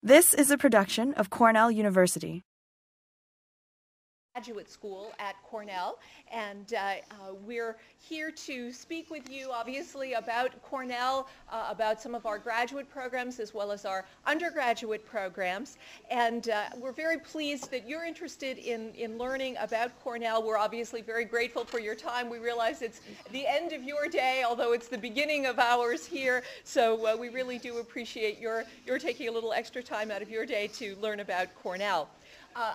This is a production of Cornell University. Graduate School at Cornell, and we're here to speak with you obviously about Cornell, about some of our graduate programs as well as our undergraduate programs, and we're very pleased that you're interested in learning about Cornell. We're obviously very grateful for your time. We realize it's the end of your day, although it's the beginning of ours here, so we really do appreciate your taking a little extra time out of your day to learn about Cornell.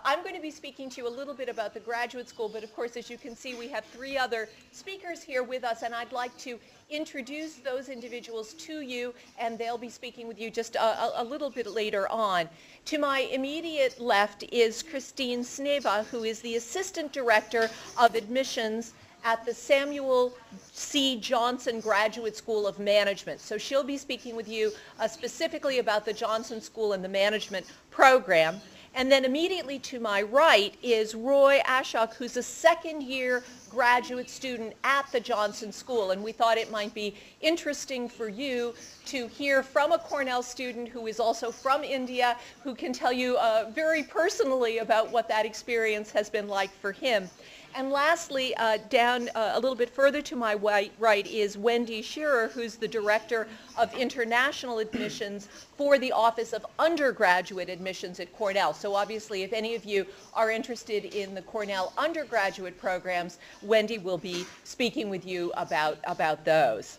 I'm going to be speaking to you a little bit about the graduate school, but of course, as you can see, we have three other speakers here with us, and I'd like to introduce those individuals to you, and they'll be speaking with you just a little bit later on. To my immediate left is Christine Sneva, who is the Assistant Director of Admissions at the Samuel C. Johnson Graduate School of Management. So she'll be speaking with you specifically about the Johnson School and the management program. And then immediately to my right is Roy Ashok, who's a second-year graduate student at the Johnson School. And we thought it might be interesting for you to hear from a Cornell student who is also from India, who can tell you very personally about what that experience has been like for him. And lastly, down a little bit further to my right is Wendy Shearer, who's the Director of International Admissions for the Office of Undergraduate Admissions at Cornell. So obviously, if any of you are interested in the Cornell undergraduate programs, Wendy will be speaking with you about those.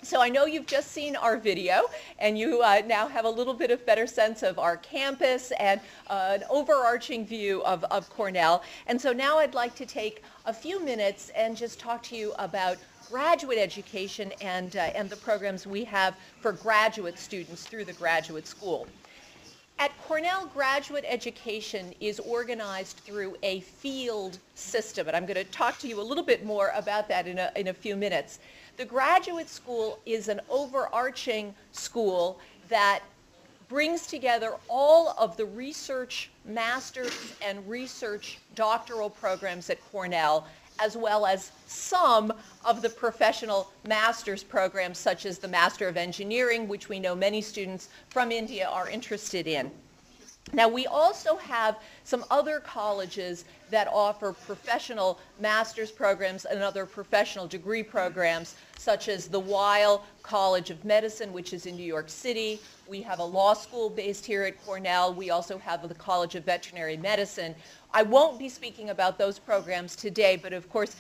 So I know you've just seen our video, and you now have a little bit of better sense of our campus and an overarching view of Cornell. And so now I'd like to take a few minutes and just talk to you about graduate education and the programs we have for graduate students through the graduate school. At Cornell, graduate education is organized through a field system, and I'm going to talk to you a little bit more about that in a few minutes. The graduate school is an overarching school that brings together all of the research master's and research doctoral programs at Cornell, as well as some of the professional master's programs, such as the Master of Engineering, which we know many students from India are interested in. Now, we also have some other colleges that offer professional master's programs and other professional degree programs, such as the Weill College of Medicine, which is in New York City. We have a law school based here at Cornell. We also have the College of Veterinary Medicine. I won't be speaking about those programs today, but of course,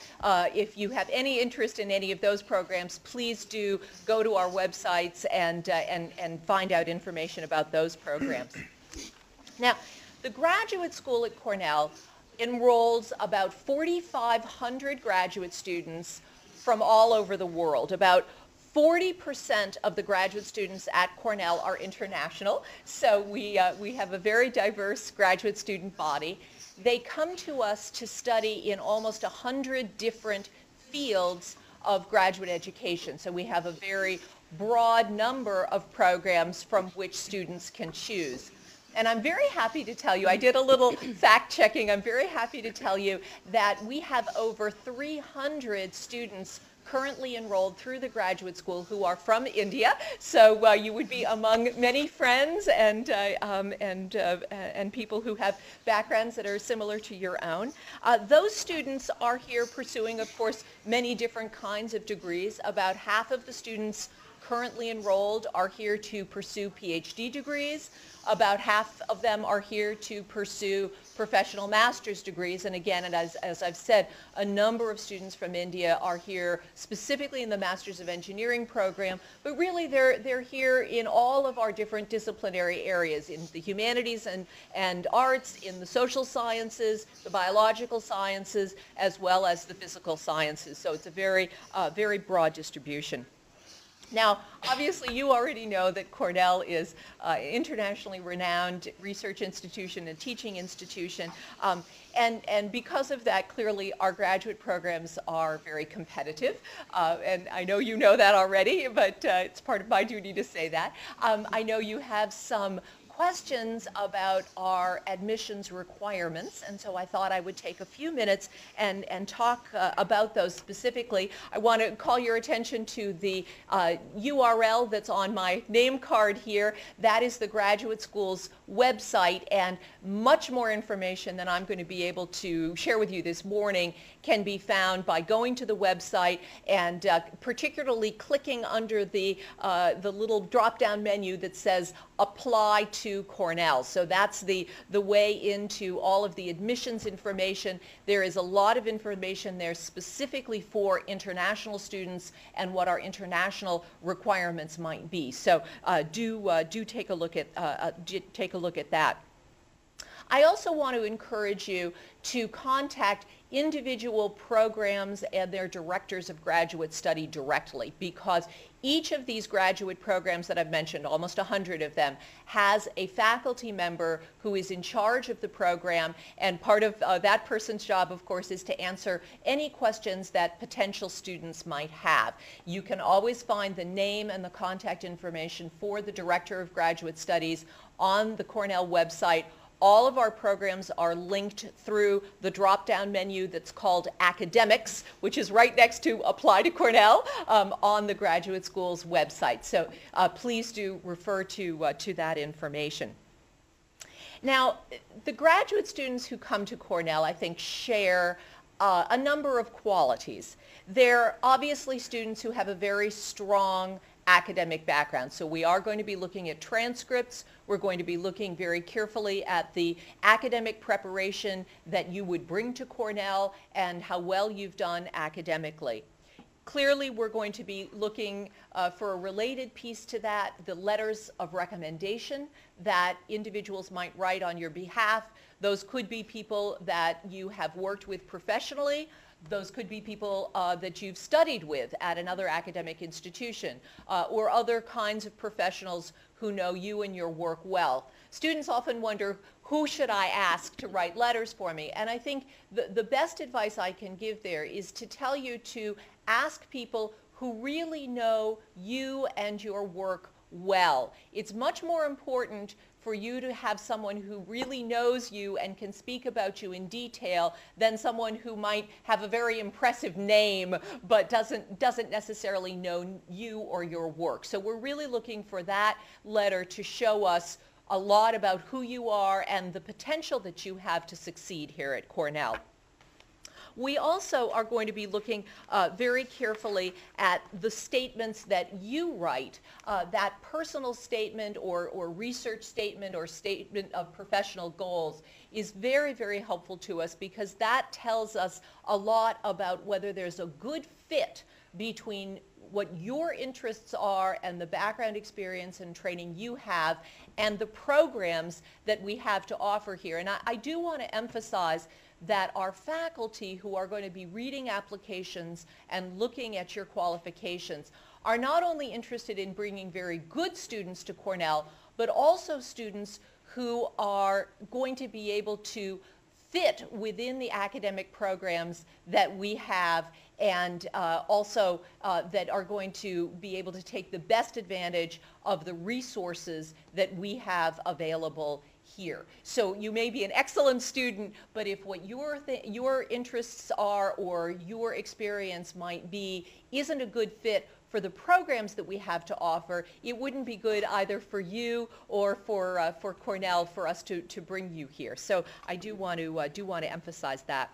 if you have any interest in any of those programs, please do go to our websites and find out information about those programs. Now, the graduate school at Cornell enrolls about 4,500 graduate students from all over the world. About 40% of the graduate students at Cornell are international, so we have a very diverse graduate student body. They come to us to study in almost 100 different fields of graduate education, so we have a very broad number of programs from which students can choose. And I'm very happy to tell you, I did a little fact checking, I'm very happy to tell you that we have over 300 students currently enrolled through the graduate school who are from India. So you would be among many friends and people who have backgrounds that are similar to your own. Those students are here pursuing, of course, many different kinds of degrees. About half of the students currently enrolled are here to pursue PhD degrees. About half of them are here to pursue professional master's degrees. And again, and as I've said, a number of students from India are here specifically in the Masters of Engineering program, but really they're here in all of our different disciplinary areas, in the humanities and arts, in the social sciences, the biological sciences, as well as the physical sciences. So it's a very broad distribution. Now, obviously, you already know that Cornell is an internationally renowned research institution and teaching institution, and because of that, clearly, our graduate programs are very competitive, and I know you know that already, but it's part of my duty to say that. I know you have some questions about our admissions requirements, and so I thought I would take a few minutes and talk about those specifically. I want to call your attention to the URL that's on my name card here. That is the graduate school's website, and much more information than I'm going to be able to share with you this morning can be found by going to the website and particularly clicking under the little drop-down menu that says Apply to Cornell. So that's the way into all of the admissions information. There is a lot of information there specifically for international students and what our international requirements might be. So do take a look at that. I also want to encourage you to contact individual programs and their directors of graduate study directly, because each of these graduate programs that I've mentioned, almost 100 of them, has a faculty member who is in charge of the program, and part of that person's job, of course, is to answer any questions that potential students might have. You can always find the name and the contact information for the director of graduate studies on the Cornell website. All of our programs are linked through the drop-down menu that's called Academics, which is right next to Apply to Cornell on the graduate school's website. So please do refer to that information. Now, the graduate students who come to Cornell, I think, share a number of qualities. They're obviously students who have a very strong academic background. So we are going to be looking at transcripts. We're going to be looking very carefully at the academic preparation that you would bring to Cornell and how well you've done academically. Clearly, we're going to be looking for a related piece to that, the letters of recommendation that individuals might write on your behalf. Those could be people that you have worked with professionally. Those could be people that you've studied with at another academic institution, or other kinds of professionals who know you and your work well. Students often wonder, who should I ask to write letters for me? And I think the best advice I can give there is to tell you to ask people who really know you and your work well. It's much more important for you to have someone who really knows you and can speak about you in detail than someone who might have a very impressive name but doesn't necessarily know you or your work. So we're really looking for that letter to show us a lot about who you are and the potential that you have to succeed here at Cornell. We also are going to be looking very carefully at the statements that you write. That personal statement or research statement or statement of professional goals is very, very helpful to us, because that tells us a lot about whether there's a good fit between what your interests are and the background experience and training you have and the programs that we have to offer here. And I do want to emphasize that our faculty who are going to be reading applications and looking at your qualifications are not only interested in bringing very good students to Cornell, but also students who are going to be able to fit within the academic programs that we have, and also that are going to be able to take the best advantage of the resources that we have available here. So you may be an excellent student, but if what your interests are or your experience might be isn't a good fit for the programs that we have to offer, it wouldn't be good either for you or for Cornell for us to bring you here. So I do want to emphasize that.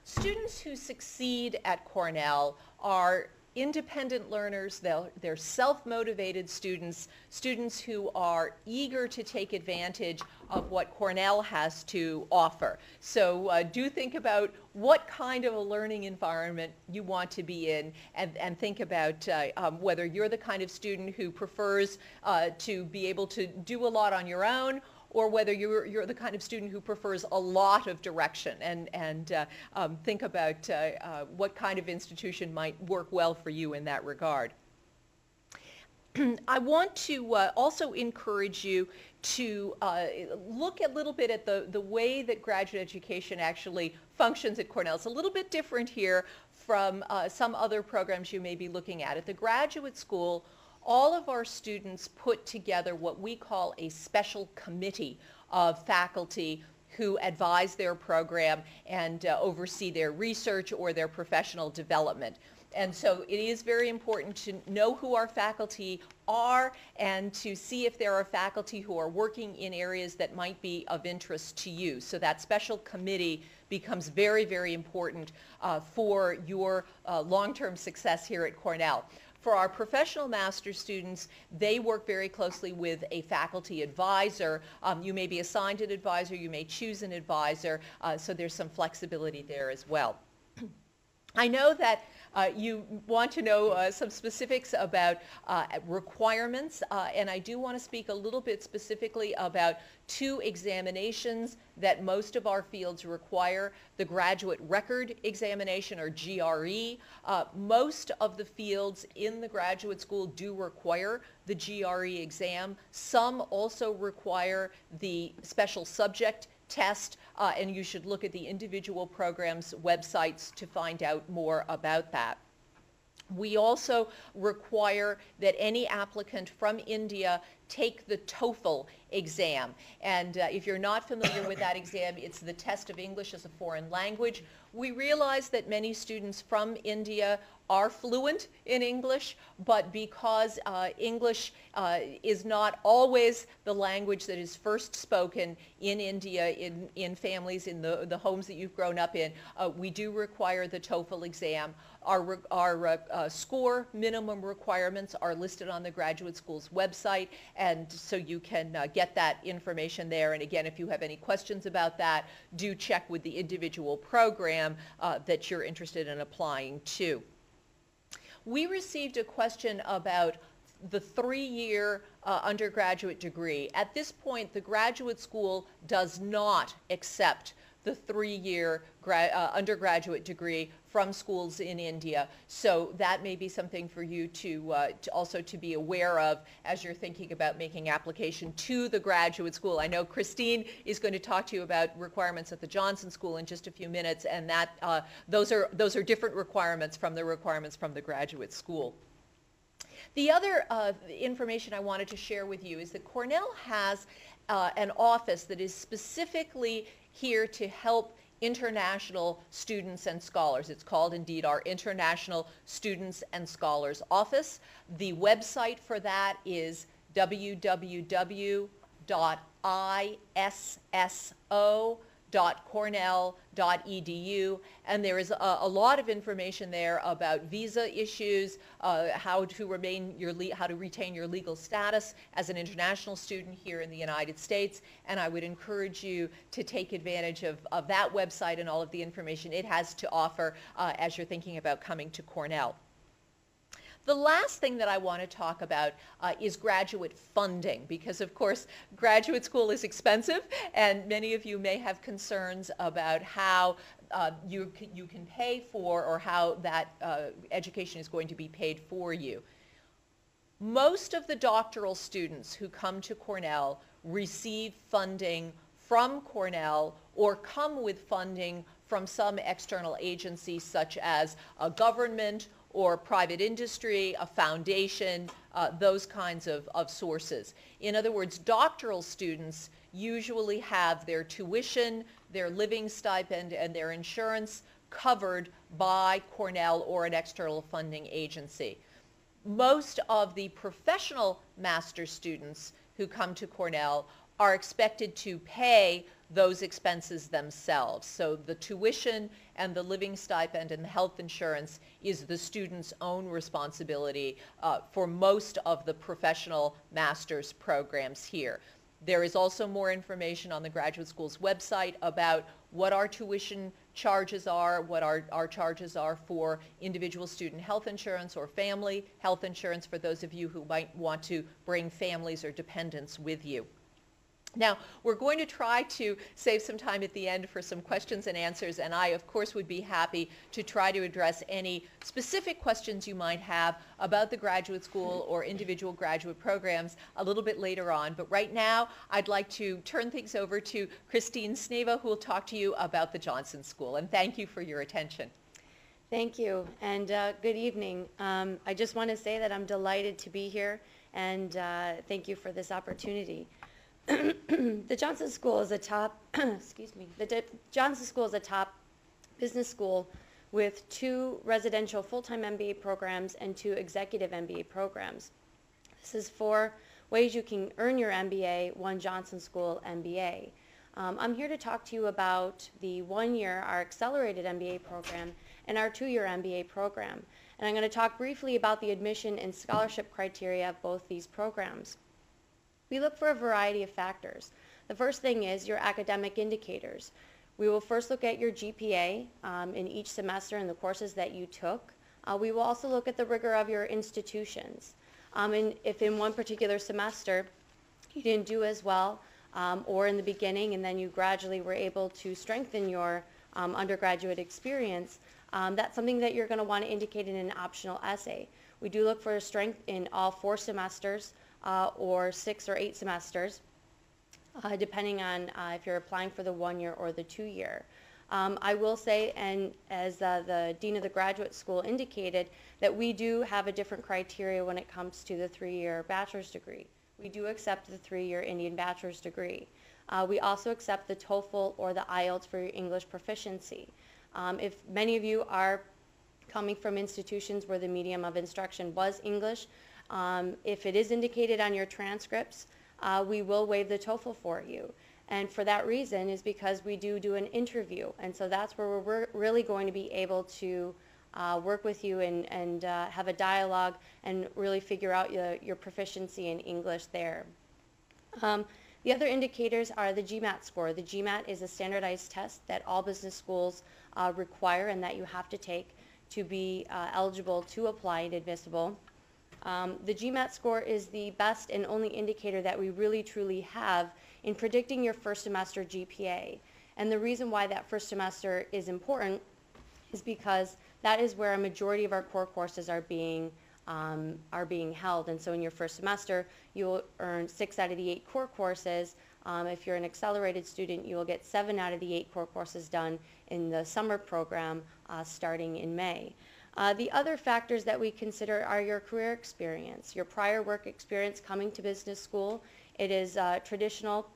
Students who succeed at Cornell are independent learners. They're self-motivated students, students who are eager to take advantage of what Cornell has to offer. So do think about what kind of a learning environment you want to be in, and think about whether you're the kind of student who prefers to be able to do a lot on your own, or whether you're the kind of student who prefers a lot of direction, and think about what kind of institution might work well for you in that regard. I want to also encourage you to look a little bit at the way that graduate education actually functions at Cornell. It's a little bit different here from some other programs you may be looking at. At the graduate school, all of our students put together what we call a special committee of faculty who advise their program and oversee their research or their professional development. And so it is very important to know who our faculty are and to see if there are faculty who are working in areas that might be of interest to you. So that special committee becomes very, very important for your long-term success here at Cornell. For our professional master's students, they work very closely with a faculty advisor. You may be assigned an advisor, you may choose an advisor, so there's some flexibility there as well. I know that you want to know some specifics about requirements, and I do want to speak a little bit specifically about two examinations that most of our fields require: the Graduate Record Examination, or GRE. Most of the fields in the graduate school do require the GRE exam. Some also require the special subject test, and you should look at the individual programs' websites to find out more about that. We also require that any applicant from India take the Toefl exam. And if you're not familiar with that exam, it's the test of English as a foreign language. We realize that many students from India are fluent in English, but because English is not always the language that is first spoken in India, in families, in the homes that you've grown up in, we do require the Toefl exam. Our score minimum requirements are listed on the graduate school's website, and so you can get that information there. And again, if you have any questions about that, do check with the individual program that you're interested in applying to. We received a question about the 3-year undergraduate degree. At this point, the graduate school does not accept the 3-year undergraduate degree from schools in India. So that may be something for you to also to be aware of as you're thinking about making application to the graduate school. I know Christine is going to talk to you about requirements at the Johnson School in just a few minutes, and that those are different requirements from the graduate school. The other information I wanted to share with you is that Cornell has an office that is specifically here to help international students and scholars. It's called indeed our International Students and Scholars Office. The website for that is www.issa.cornell.edu, and there is a lot of information there about visa issues, how to retain your legal status as an international student here in the United States, and I would encourage you to take advantage of that website and all of the information it has to offer as you're thinking about coming to Cornell. The last thing that I want to talk about is graduate funding, because of course graduate school is expensive, and many of you may have concerns about how you can pay for, or how that education is going to be paid for you. Most of the doctoral students who come to Cornell receive funding from Cornell or come with funding from some external agency, such as a government or private industry, a foundation, those kinds of sources. In other words, doctoral students usually have their tuition, their living stipend, and their insurance covered by Cornell or an external funding agency. Most of the professional master's students who come to Cornell are expected to pay those expenses themselves. So the tuition and the living stipend and the health insurance is the student's own responsibility for most of the professional master's programs here. There is also more information on the graduate school's website about what our tuition charges are, what our charges are for individual student health insurance or family health insurance for those of you who might want to bring families or dependents with you. Now, we're going to try to save some time at the end for some questions and answers, and I, of course, would be happy to try to address any specific questions you might have about the graduate school or individual graduate programs a little bit later on. But right now, I'd like to turn things over to Christine Sneva, who will talk to you about the Johnson School. And thank you for your attention. Thank you, and good evening. I just want to say that I'm delighted to be here, and thank you for this opportunity. The Johnson School is a top, excuse me, Johnson School is a top business school with 2 residential full-time MBA programs and 2 executive MBA programs. This is 4 ways you can earn your MBA, one Johnson School MBA. I'm here to talk to you about the 1-year, our accelerated MBA program, and our 2-year MBA program. And I'm going to talk briefly about the admission and scholarship criteria of both these programs. We look for a variety of factors. The first thing is your academic indicators. We will first look at your GPA in each semester and the courses that you took. We will also look at the rigor of your institutions. And if in one particular semester you didn't do as well, or in the beginning and then you gradually were able to strengthen your undergraduate experience, that's something that you're going to want to indicate in an optional essay. We do look for strength in all 4 semesters or 6 or 8 semesters, depending on if you're applying for the 1-year or the 2-year. I will say, and as the Dean of the Graduate School indicated, that we do have a different criteria when it comes to the 3-year bachelor's degree. We do accept the 3-year Indian bachelor's degree. We also accept the Toefl or the IELTS for your English proficiency. If many of you are coming from institutions where the medium of instruction was English, if it is indicated on your transcripts, we will waive the Toefl for you. And for that reason is because we do an interview. And so that's where we're really going to be able to work with you and have a dialogue and really figure out your proficiency in English there. The other indicators are the Gmat score. The Gmat is a standardized test that all business schools require and that you have to take to be eligible to apply and admissible. The Gmat score is the best and only indicator that we really truly have in predicting your first semester GPA. And the reason why that first semester is important is because that is where a majority of our core courses are being held. And so in your first semester, you will earn 6 out of the 8 core courses. If you're an accelerated student, you will get 7 out of the 8 core courses done in the summer program starting in May. The other factors that we consider are your career experience, your prior work experience coming to business school. It is traditional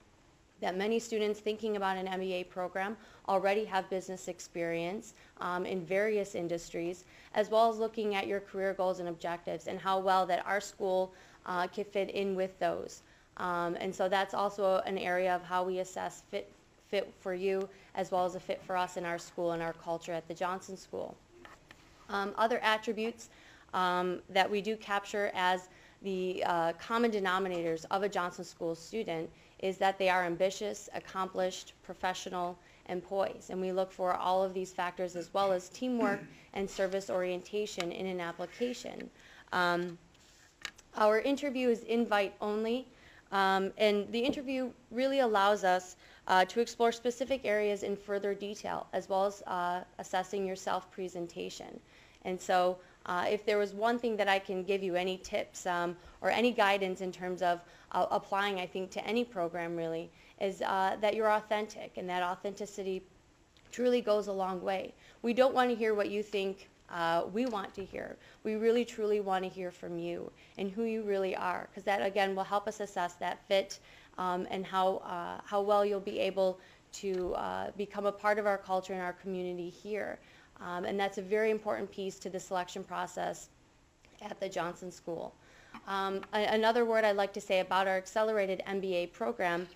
that many students thinking about an MBA program already have business experience in various industries, as well as looking at your career goals and objectives and how well that our school can fit in with those. And so that's also an area of how we assess fit for you, as well as a fit for us in our school and our culture at the Johnson School. Other attributes that we do capture as the common denominators of a Johnson School student is that they are ambitious, accomplished, professional, and poised. And we look for all of these factors as well as teamwork and service orientation in an application. Our interview is invite only, and the interview really allows us to explore specific areas in further detail, as well as assessing your self-presentation. And so if there was one thing that I can give you, any tips or any guidance in terms of applying, I think, to any program really, is that you're authentic, and that authenticity truly goes a long way. We don't want to hear what you think we want to hear. We really truly want to hear from you and who you really are, because that again will help us assess that fit and how well you'll be able to become a part of our culture and our community here. And that's a very important piece to the selection process at the Johnson School. Another word I'd like to say about our accelerated MBA program,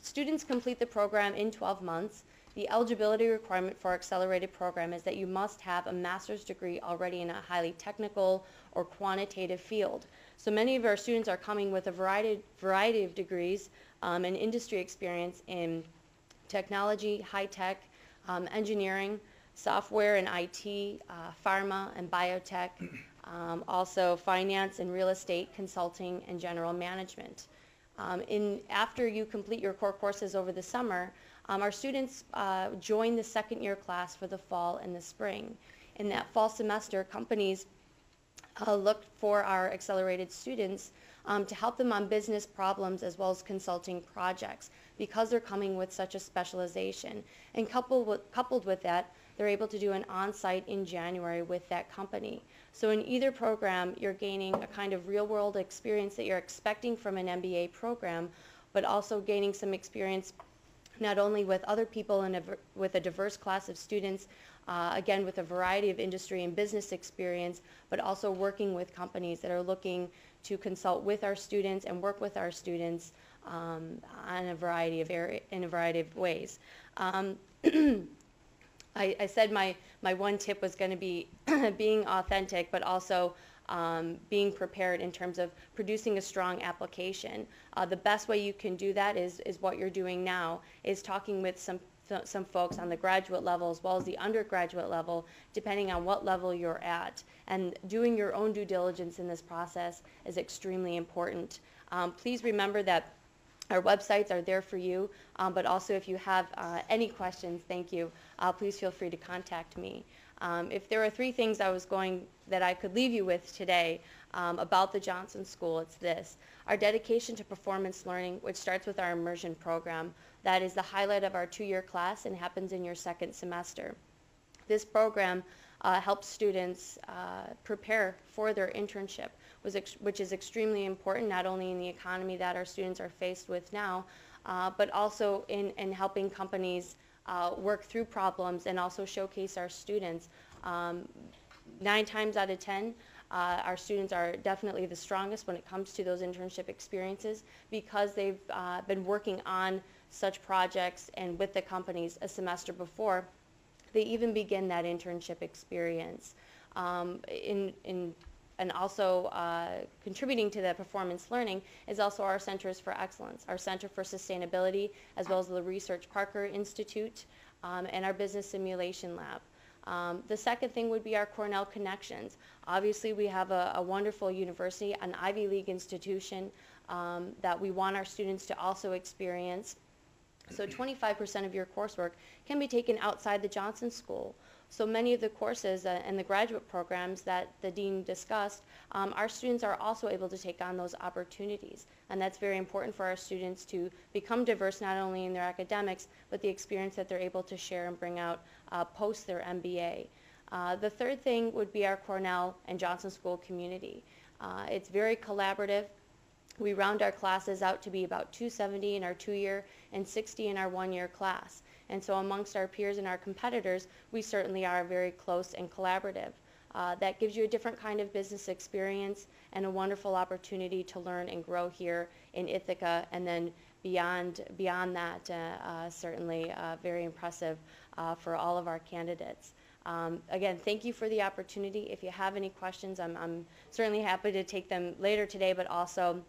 students complete the program in 12 months. The eligibility requirement for our accelerated program is that you must have a master's degree already in a highly technical or quantitative field. So many of our students are coming with a variety of degrees and industry experience in technology, high tech, engineering, software and IT, pharma and biotech, also finance and real estate, consulting, and general management. After you complete your core courses over the summer, our students join the second year class for the fall and the spring. In that fall semester, companies look for our accelerated students to help them on business problems as well as consulting projects because they're coming with such a specialization. And coupled with that, they're able to do an on-site in January with that company. So in either program, you're gaining a kind of real-world experience that you're expecting from an MBA program, but also gaining some experience not only with other people and with a diverse class of students, again with a variety of industry and business experience, but also working with companies that are looking to consult with our students and work with our students on a variety of ways. I said my one tip was going to be being authentic, but also being prepared in terms of producing a strong application. The best way you can do that is what you're doing now, is talking with some folks on the graduate level as well as the undergraduate level, depending on what level you're at. And doing your own due diligence in this process is extremely important. Please remember that our websites are there for you, but also if you have any questions, thank you, please feel free to contact me. If there are 3 things that I could leave you with today about the Johnson School, it's this. Our dedication to performance learning, which starts with our immersion program, that is the highlight of our 2-year class and happens in your 2nd semester. This program helps students prepare for their internship, which is extremely important not only in the economy that our students are faced with now, but also in helping companies work through problems and also showcase our students. 9 times out of 10, our students are definitely the strongest when it comes to those internship experiences because they've been working on such projects and with the companies a semester before they even begin that internship experience. And also contributing to the performance learning is also our Centers for Excellence, our Center for Sustainability, as well as the Research Parker Institute, and our Business Simulation Lab. The second thing would be our Cornell Connections. Obviously, we have a wonderful university, an Ivy League institution that we want our students to also experience. So 25% of your coursework can be taken outside the Johnson School. So many of the courses and the graduate programs that the dean discussed, our students are also able to take on those opportunities. And that's very important for our students to become diverse not only in their academics, but the experience that they're able to share and bring out post their MBA. The third thing would be our Cornell and Johnson School community. It's very collaborative. We round our classes out to be about 270 in our 2-year and 60 in our 1-year class. And so amongst our peers and our competitors, we certainly are very close and collaborative. That gives you a different kind of business experience and a wonderful opportunity to learn and grow here in Ithaca, and then beyond that, certainly very impressive for all of our candidates. Again, thank you for the opportunity. If you have any questions, I'm certainly happy to take them later today, but also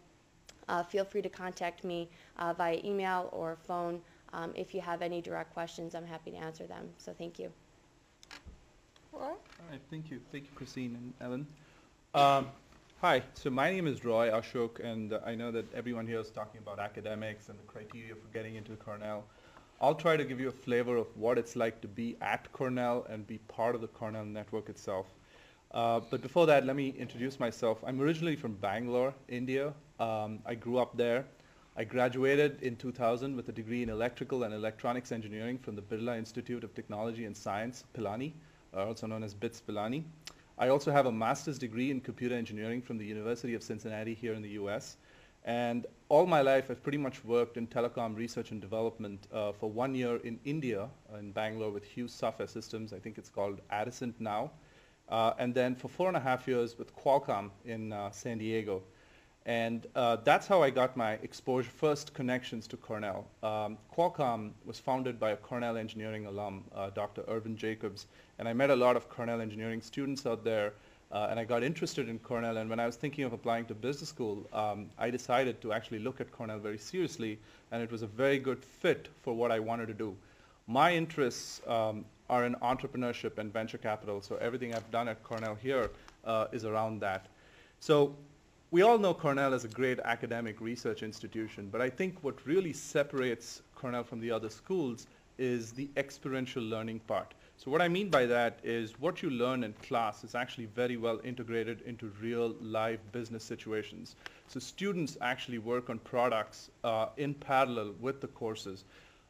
feel free to contact me via email or phone. If you have any direct questions, I'm happy to answer them. So thank you. All right, thank you. Thank you, Christine and Ellen. Hi, so my name is Roy Ashok, and I know that everyone here is talking about academics and the criteria for getting into Cornell. I'll try to give you a flavor of what it's like to be at Cornell and be part of the Cornell network itself. But before that, let me introduce myself. I'm originally from Bangalore, India. I grew up there. I graduated in 2000 with a degree in electrical and electronics engineering from the Birla Institute of Technology and Science, Pilani, also known as BITS Pilani. I also have a master's degree in computer engineering from the University of Cincinnati here in the US. And all my life, I've pretty much worked in telecom research and development for 1 year in India, in Bangalore with Hughes Software Systems. I think it's called Addison now. And then for 4.5 years with Qualcomm in San Diego. And that's how I got my first connections to Cornell. Qualcomm was founded by a Cornell engineering alum, Dr. Irvin Jacobs. And I met a lot of Cornell engineering students out there. And I got interested in Cornell, and when I was thinking of applying to business school, I decided to actually look at Cornell very seriously, and it was a very good fit for what I wanted to do. My interests are in entrepreneurship and venture capital, so everything I've done at Cornell here is around that. So we all know Cornell is a great academic research institution, but I think what really separates Cornell from the other schools is the experiential learning part. So what I mean by that is what you learn in class is actually very well integrated into real live business situations. So students actually work on products in parallel with the courses.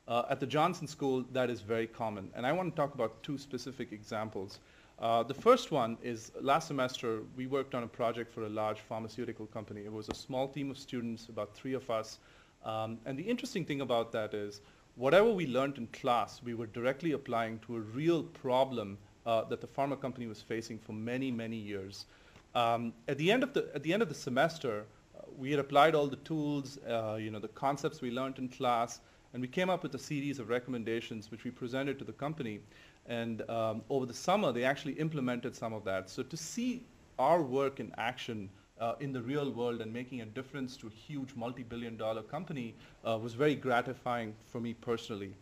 At the Johnson School, that is very common. And I want to talk about two specific examples. The first one is last semester, we worked on a project for a large pharmaceutical company. It was a small team of students, about 3 of us. And the interesting thing about that is whatever we learned in class, we were directly applying to a real problem that the pharma company was facing for many, many years. At the end of the semester, we had applied all the tools, the concepts we learned in class, and we came up with a series of recommendations which we presented to the company. And over the summer, they actually implemented some of that. So to see our work in action in the real world and making a difference to a huge multi-billion-dollar company was very gratifying for me personally.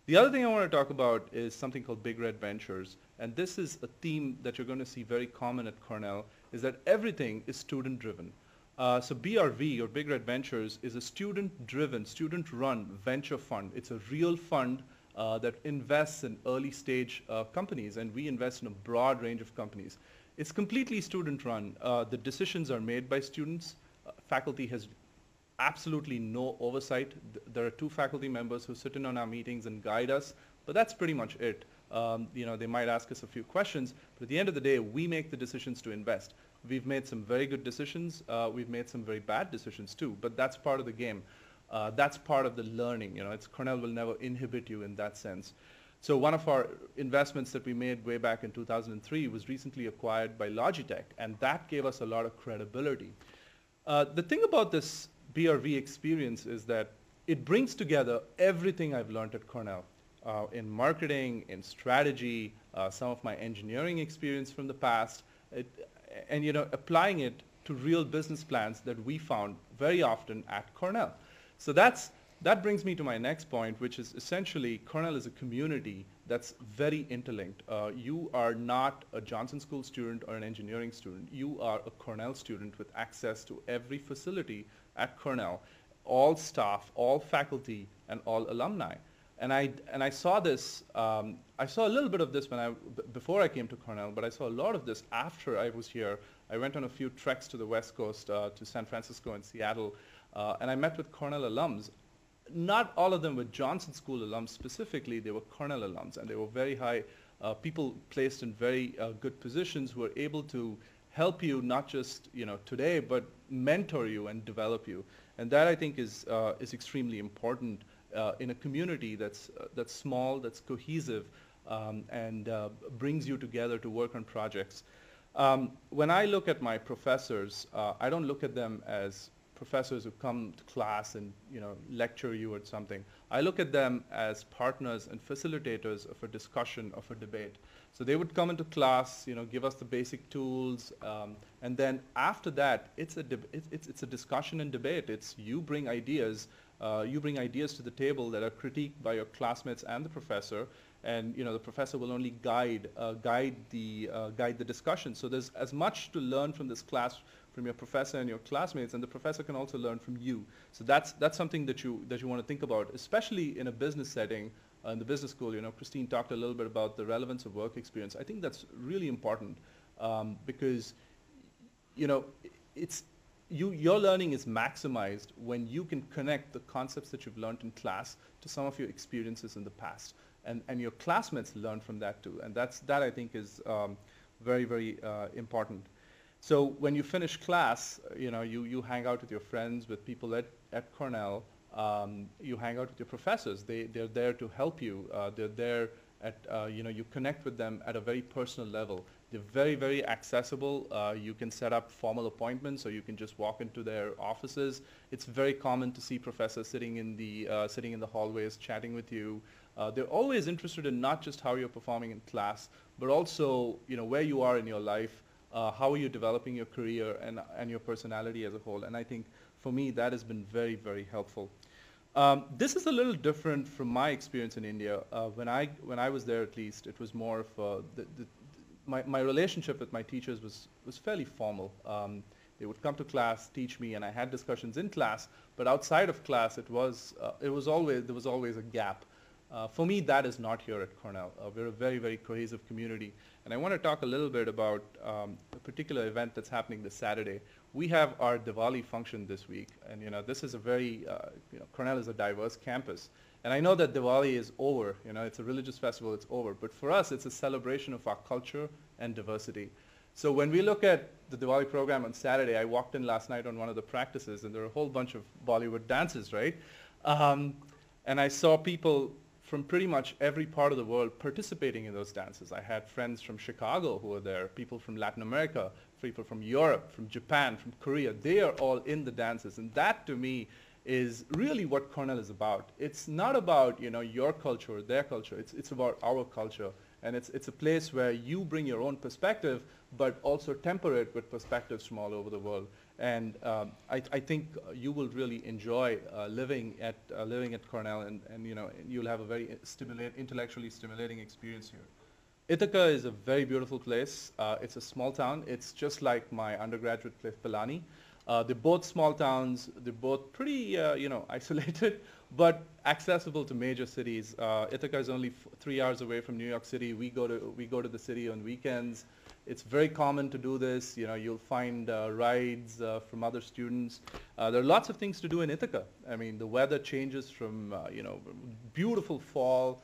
The other thing I want to talk about is something called Big Red Ventures. And this is a theme that you're going to see very common at Cornell, is that everything is student-driven. So BRV, or Big Red Ventures, is a student-driven, student-run venture fund. It's a real fund that invests in early-stage companies, and we invest in a broad range of companies. It's completely student-run. The decisions are made by students. Faculty has absolutely no oversight. There are 2 faculty members who sit in on our meetings and guide us, but that's pretty much it. They might ask us a few questions, but at the end of the day, we make the decisions to invest. We've made some very good decisions. We've made some very bad decisions too, but that's part of the game. That's part of the learning. Cornell will never inhibit you in that sense. So one of our investments that we made way back in 2003 was recently acquired by Logitech, and that gave us a lot of credibility. The thing about this BRV experience is that it brings together everything I've learned at Cornell. In marketing, in strategy, some of my engineering experience from the past, and applying it to real business plans that we found very often at Cornell. So that brings me to my next point, which is essentially Cornell is a community that's very interlinked. You are not a Johnson School student or an engineering student. You are a Cornell student with access to every facility at Cornell, all staff, all faculty, and all alumni. And I saw this, I saw a little bit of this before I came to Cornell, but I saw a lot of this after I was here. I went on a few treks to the West Coast, to San Francisco and Seattle, and I met with Cornell alums. Not all of them were Johnson School alums specifically, they were Cornell alums, and they were very high people placed in very good positions who were able to help you not just today, but mentor you and develop you. And that I think is extremely important in a community that's small, that's cohesive, and brings you together to work on projects. When I look at my professors, I don't look at them as professors who come to class and lecture you or something. I look at them as partners and facilitators of a discussion, of a debate. So they would come into class, give us the basic tools, and then after that, it's a discussion and debate. It's you bring ideas to the table that are critiqued by your classmates and the professor, and the professor will only guide the discussion. So there's as much to learn from this class from your professor and your classmates, and the professor can also learn from you. So that's something that you want to think about, especially in a business setting. In the business school, Christine talked a little bit about the relevance of work experience. I think that's really important because your learning is maximized when you can connect the concepts that you've learned in class to some of your experiences in the past, and your classmates learn from that too. And that I think is very, very important. So when you finish class, you hang out with your friends, with people at Cornell. You hang out with your professors. They're there to help you. They're there you connect with them at a very personal level. They're very, very accessible. You can set up formal appointments, or you can just walk into their offices. It's very common to see professors sitting in the hallways, chatting with you. They're always interested in not just how you're performing in class, but also where you are in your life. How are you developing your career and your personality as a whole? And I think for me that has been very, very helpful. This is a little different from my experience in India. When I was there, at least, it was more of my relationship with my teachers was fairly formal. They would come to class, teach me, and I had discussions in class. But outside of class, there was always a gap. For me, that is not here at Cornell. We're a very, very cohesive community. And I want to talk a little bit about a particular event that's happening this Saturday. We have our Diwali function this week. And this is a very, Cornell is a diverse campus. And I know that Diwali is over. It's a religious festival, it's over. But for us, it's a celebration of our culture and diversity. So when we look at the Diwali program on Saturday, I walked in last night on one of the practices, and there were a whole bunch of Bollywood dances, right? And I saw people from pretty much every part of the world participating in those dances. I had friends from Chicago who were there, people from Latin America, people from Europe, from Japan, from Korea. They are all in the dances. And that, to me, is really what Cornell is about. It's not about your culture or their culture. It's about our culture. And it's a place where you bring your own perspective, but also temper it with perspectives from all over the world. And I think you will really enjoy living at Cornell, and you'll have a very intellectually stimulating experience here. Ithaca is a very beautiful place. It's a small town. It's just like my undergraduate place, Pilani. They're both small towns. They're both pretty, isolated, but accessible to major cities. Ithaca is only 3 hours away from New York City. We go to the city on weekends. It's very common to do this. You'll find rides from other students. There are lots of things to do in Ithaca. I mean, the weather changes from beautiful fall,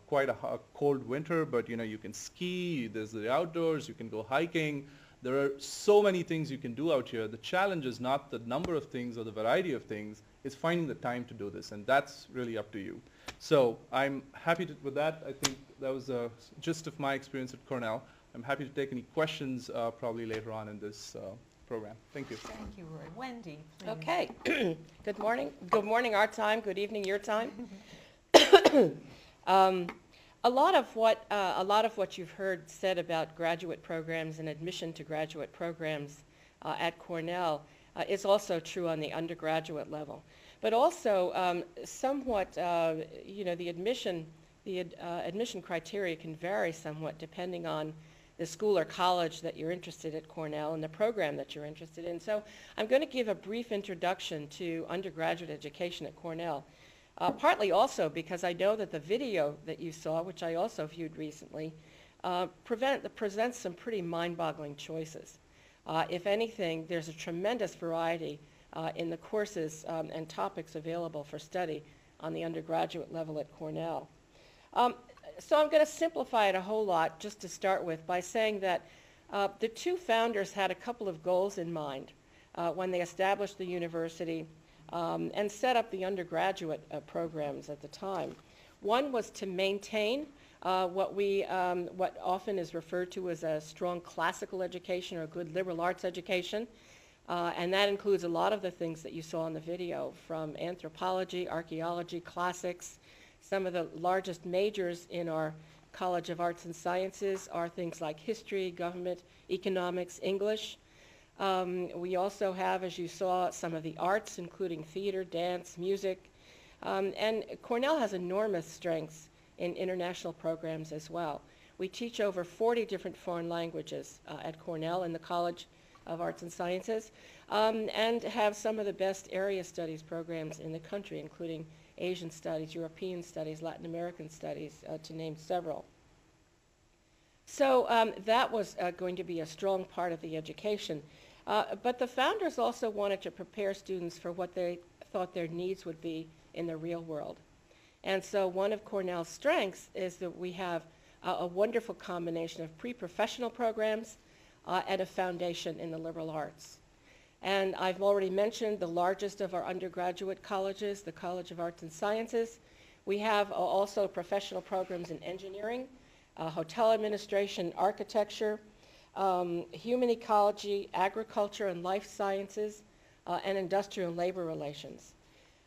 quite a cold winter, but you can ski. There's the outdoors. You can go hiking. There are so many things you can do out here. The challenge is not the number of things or the variety of things, it's finding the time to do this, and that's really up to you. So I'm happy with that. I think that was a gist of my experience at Cornell. I'm happy to take any questions probably later on in this program. Thank you. Thank you, Roy. Wendy, please. Okay. Good morning. Good morning our time. Good evening your time. A lot of what you've heard said about graduate programs and admission to graduate programs at Cornell is also true on the undergraduate level. But also somewhat, the admission criteria can vary somewhat depending on the school or college that you're interested at Cornell and the program that you're interested in. So I'm going to give a brief introduction to undergraduate education at Cornell. Partly also because I know that the video that you saw, which I also viewed recently, presents some pretty mind-boggling choices. If anything, there's a tremendous variety in the courses and topics available for study on the undergraduate level at Cornell. So I'm going to simplify it a whole lot just to start with by saying that the two founders had a couple of goals in mind when they established the university and set up the undergraduate programs at the time. One was to maintain what often is referred to as a strong classical education or a good liberal arts education, and that includes a lot of the things that you saw in the video, from anthropology, archaeology, classics. Some of the largest majors in our College of Arts and Sciences are things like history, government, economics, English. We also have, as you saw, some of the arts, including theater, dance, music. And Cornell has enormous strengths in international programs as well. We teach over 40 different foreign languages at Cornell in the College of Arts and Sciences, and have some of the best area studies programs in the country, including Asian studies, European studies, Latin American studies, to name several. So that was going to be a strong part of the education. But the founders also wanted to prepare students for what they thought their needs would be in the real world. And so one of Cornell's strengths is that we have a wonderful combination of pre-professional programs and a foundation in the liberal arts. And I've already mentioned the largest of our undergraduate colleges, the College of Arts and Sciences. We have also professional programs in engineering, hotel administration, architecture, human ecology, agriculture and life sciences, and industrial and labor relations.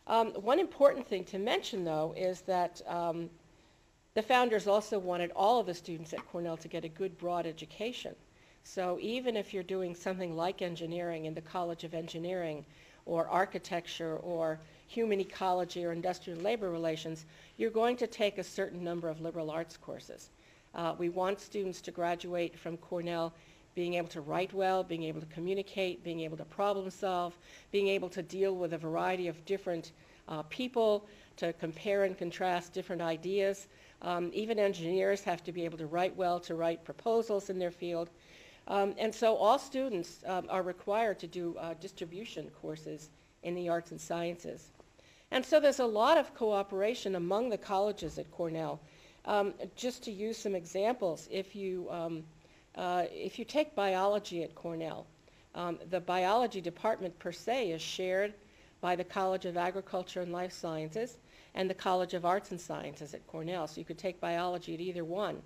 One important thing to mention, though, is that the founders also wanted all of the students at Cornell to get a good broad education. So even if you're doing something like engineering in the College of Engineering, or architecture, or human ecology, or industrial and labor relations, you're going to take a certain number of liberal arts courses. We want students to graduate from Cornell being able to write well, being able to communicate, being able to problem solve, being able to deal with a variety of different people to compare and contrast different ideas. Even engineers have to be able to write proposals in their field. And so all students are required to do distribution courses in the arts and sciences. And so there's a lot of cooperation among the colleges at Cornell. Just to use some examples, if you take biology at Cornell, the biology department per se is shared by the College of Agriculture and Life Sciences and the College of Arts and Sciences at Cornell. So you could take biology at either one.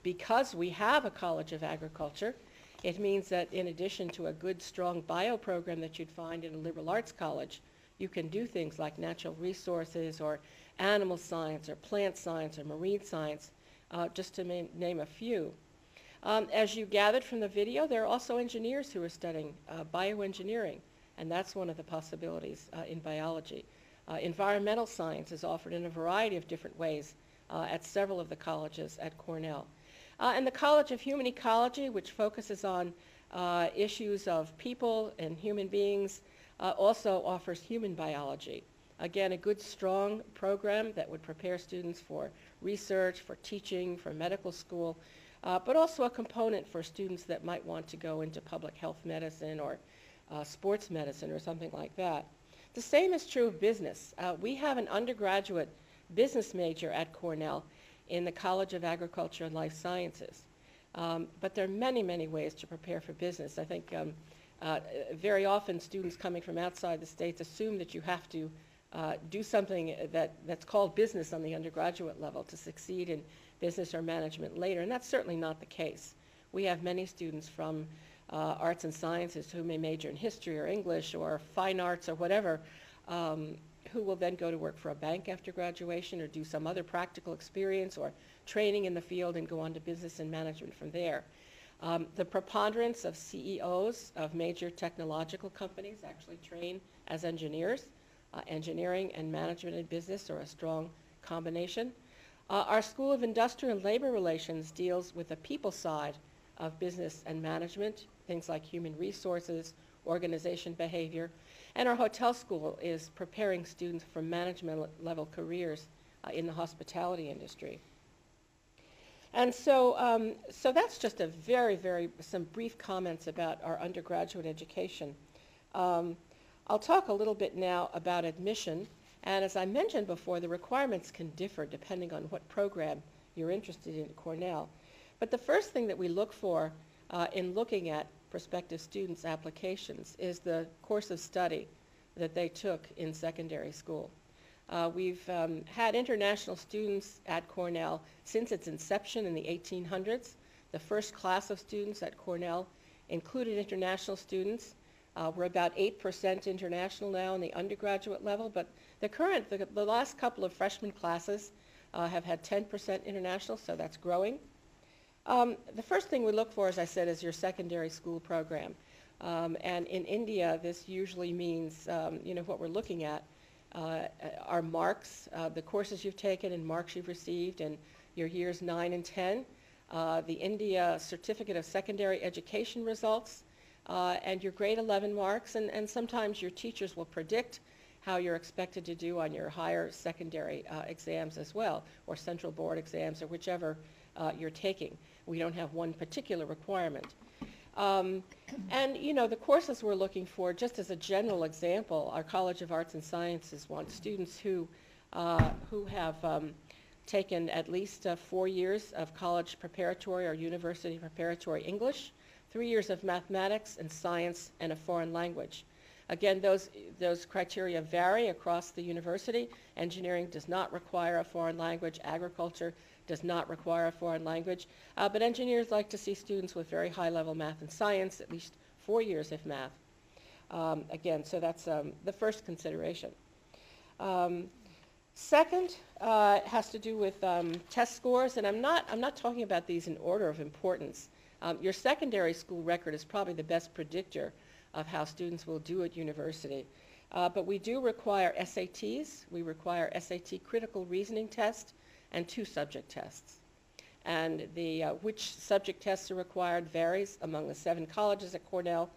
Because we have a College of Agriculture, it means that in addition to a good, strong bio program that you'd find in a liberal arts college, you can do things like natural resources or animal science or plant science or marine science, just to name a few. As you gathered from the video, there are also engineers who are studying bioengineering, and that's one of the possibilities in biology. Environmental science is offered in a variety of different ways at several of the colleges at Cornell. And the College of Human Ecology, which focuses on issues of people and human beings, also offers human biology. Again, a good, strong program that would prepare students for research, for teaching, for medical school, but also a component for students that might want to go into public health medicine or sports medicine or something like that. The same is true of business. We have an undergraduate business major at Cornell in the College of Agriculture and Life Sciences. But there are many, many ways to prepare for business. I think very often students coming from outside the States assume that you have to do something that's called business on the undergraduate level to succeed in business or management later, and that's certainly not the case. We have many students from arts and sciences who may major in history or English or fine arts or whatever, who will then go to work for a bank after graduation or do some other practical experience or training in the field and go on to business and management from there. The preponderance of CEOs of major technological companies actually train as engineers. Engineering and management and business are a strong combination. Our School of Industrial and Labor Relations deals with the people side of business and management, things like human resources, organization behavior, and our hotel school is preparing students for management level careers in the hospitality industry. And so, so that's just a some brief comments about our undergraduate education. I'll talk a little bit now about admission, and as I mentioned before, the requirements can differ depending on what program you're interested in at Cornell. But the first thing that we look for in looking at prospective students' applications is the course of study that they took in secondary school. We've had international students at Cornell since its inception in the 1800s. The first class of students at Cornell included international students. We're about 8% international now in the undergraduate level, but the last couple of freshman classes have had 10% international, so that's growing. The first thing we look for, as I said, is your secondary school program. And in India, this usually means, what we're looking at are marks, the courses you've taken and marks you've received in your years 9 and 10, the India Certificate of Secondary Education results, and your grade 11 marks, and sometimes your teachers will predict how you're expected to do on your higher secondary exams as well, or central board exams, or whichever you're taking. We don't have one particular requirement. And the courses we're looking for, just as a general example, our College of Arts and Sciences wants students who have taken at least 4 years of college preparatory or university preparatory English, 3 years of mathematics and science and a foreign language. Again, those criteria vary across the university. Engineering does not require a foreign language. Agriculture does not require a foreign language. But engineers like to see students with very high-level math and science, at least 4 years of math. Again, so that's the first consideration. Second has to do with test scores, and I'm not talking about these in order of importance. Your secondary school record is probably the best predictor of how students will do at university. But we do require SATs. We require SAT critical reasoning test and 2 subject tests. And which subject tests are required varies among the 7 colleges at Cornell.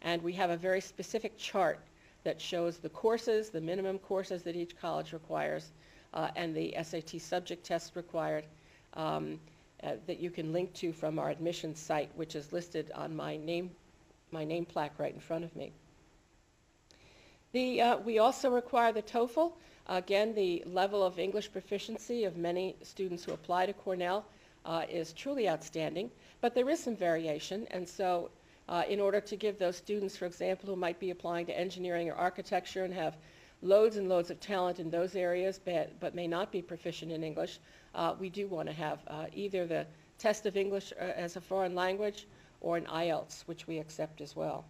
And we have a very specific chart that shows the courses, the minimum courses that each college requires, and the SAT subject tests required that you can link to from our admissions site, which is listed on my name plaque right in front of me. We also require the Toefl. Again, the level of English proficiency of many students who apply to Cornell is truly outstanding, but there is some variation, and so in order to give those students, for example, who might be applying to engineering or architecture and have loads and loads of talent in those areas but may not be proficient in English, we do want to have either the test of English as a foreign language or an IELTS, which we accept as well.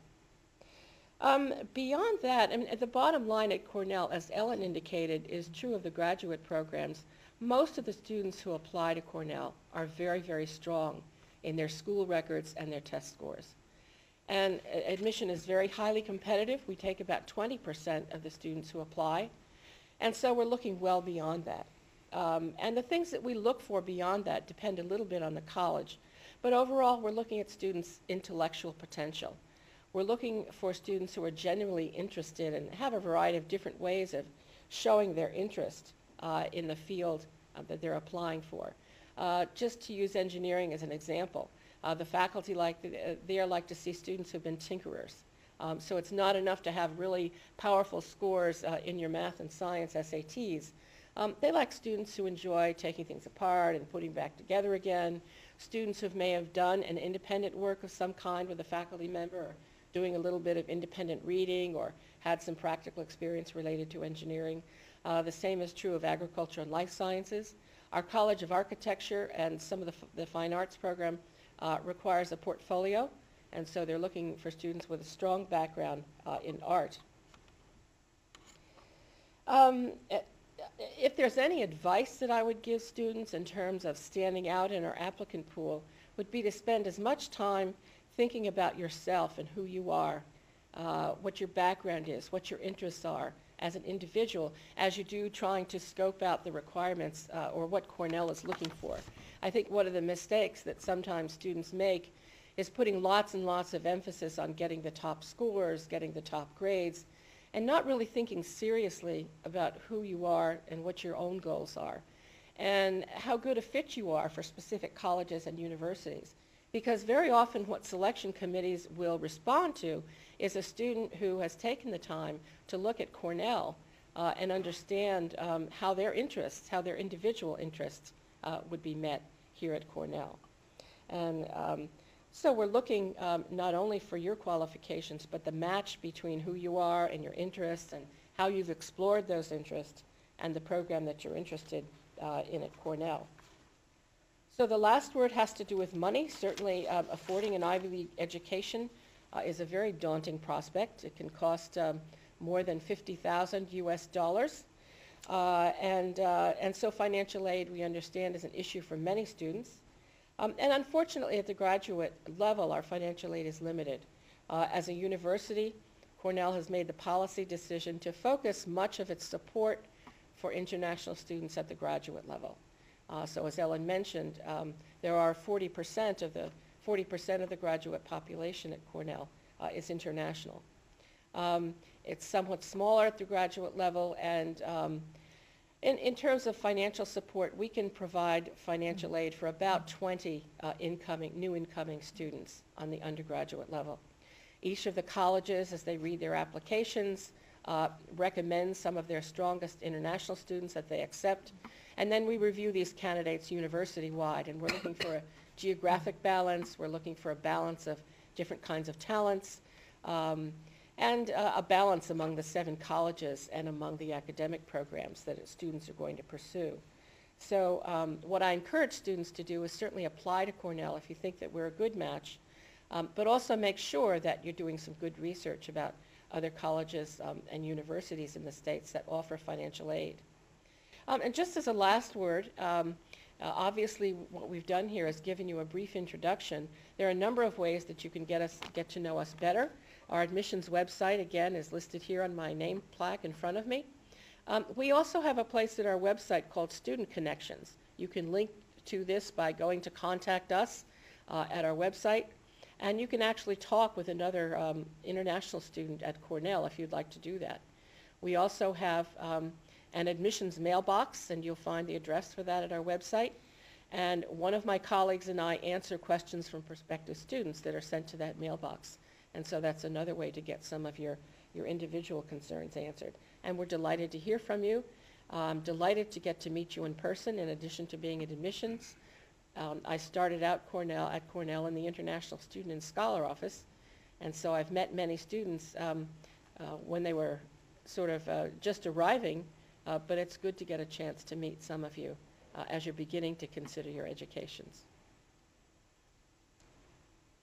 Beyond that, I mean, the bottom line at Cornell, as Ellen indicated, is true of the graduate programs. Most of the students who apply to Cornell are very, very strong in their school records and their test scores. And admission is very highly competitive. We take about 20% of the students who apply. And so we're looking well beyond that. And the things that we look for beyond that depend a little bit on the college. But overall, we're looking at students' intellectual potential. We're looking for students who are genuinely interested and have a variety of different ways of showing their interest in the field that they're applying for. Just to use engineering as an example, the faculty like to see students who've been tinkerers. So it's not enough to have really powerful scores in your math and science SATs. They like students who enjoy taking things apart and putting back together again, students who may have done an independent work of some kind with a faculty member, or doing a little bit of independent reading, or had some practical experience related to engineering. The same is true of agriculture and life sciences. Our College of Architecture and some of the fine arts program requires a portfolio, and so they're looking for students with a strong background in art. If there's any advice that I would give students in terms of standing out in our applicant pool, would be to spend as much time thinking about yourself and who you are, what your background is, what your interests are as an individual, as you do trying to scope out the requirements or what Cornell is looking for. I think one of the mistakes that sometimes students make is putting lots and lots of emphasis on getting the top scores, getting the top grades, and not really thinking seriously about who you are and what your own goals are, and how good a fit you are for specific colleges and universities. Because very often what selection committees will respond to is a student who has taken the time to look at Cornell and understand how their interests, how their individual interests would be met here at Cornell. And so we're looking not only for your qualifications, but the match between who you are and your interests and how you've explored those interests and the program that you're interested in at Cornell. So the last word has to do with money. Certainly affording an Ivy League education is a very daunting prospect. It can cost more than $50,000 US. And so financial aid, we understand, is an issue for many students. And unfortunately, at the graduate level, our financial aid is limited. As a university, Cornell has made the policy decision to focus much of its support for international students at the graduate level. So as Ellen mentioned, there are 40% of the graduate population at Cornell is international. It's somewhat smaller at the graduate level, and in terms of financial support, we can provide financial aid for about 20 new incoming students on the undergraduate level. Each of the colleges, as they read their applications, recommends some of their strongest international students that they accept. And then we review these candidates university-wide, and we're looking for a geographic balance, we're looking for a balance of different kinds of talents, and a balance among the 7 colleges and among the academic programs that students are going to pursue. So what I encourage students to do is certainly apply to Cornell if you think that we're a good match, but also make sure that you're doing some good research about other colleges and universities in the states that offer financial aid. And just as a last word, obviously what we've done here is given you a brief introduction. There are a number of ways that you can get to know us better. Our admissions website, again, is listed here on my name plaque in front of me. We also have a place at our website called Student Connections. You can link to this by going to Contact Us at our website. And you can actually talk with another international student at Cornell if you'd like to do that. We also have an admissions mailbox, and you'll find the address for that at our website. And one of my colleagues and I answer questions from prospective students that are sent to that mailbox. And so that's another way to get some of your individual concerns answered. And we're delighted to hear from you. Delighted to get to meet you in person in addition to being at admissions. I started out at Cornell in the International Student and Scholar Office, and so I've met many students when they were sort of just arriving, but it's good to get a chance to meet some of you as you're beginning to consider your educations.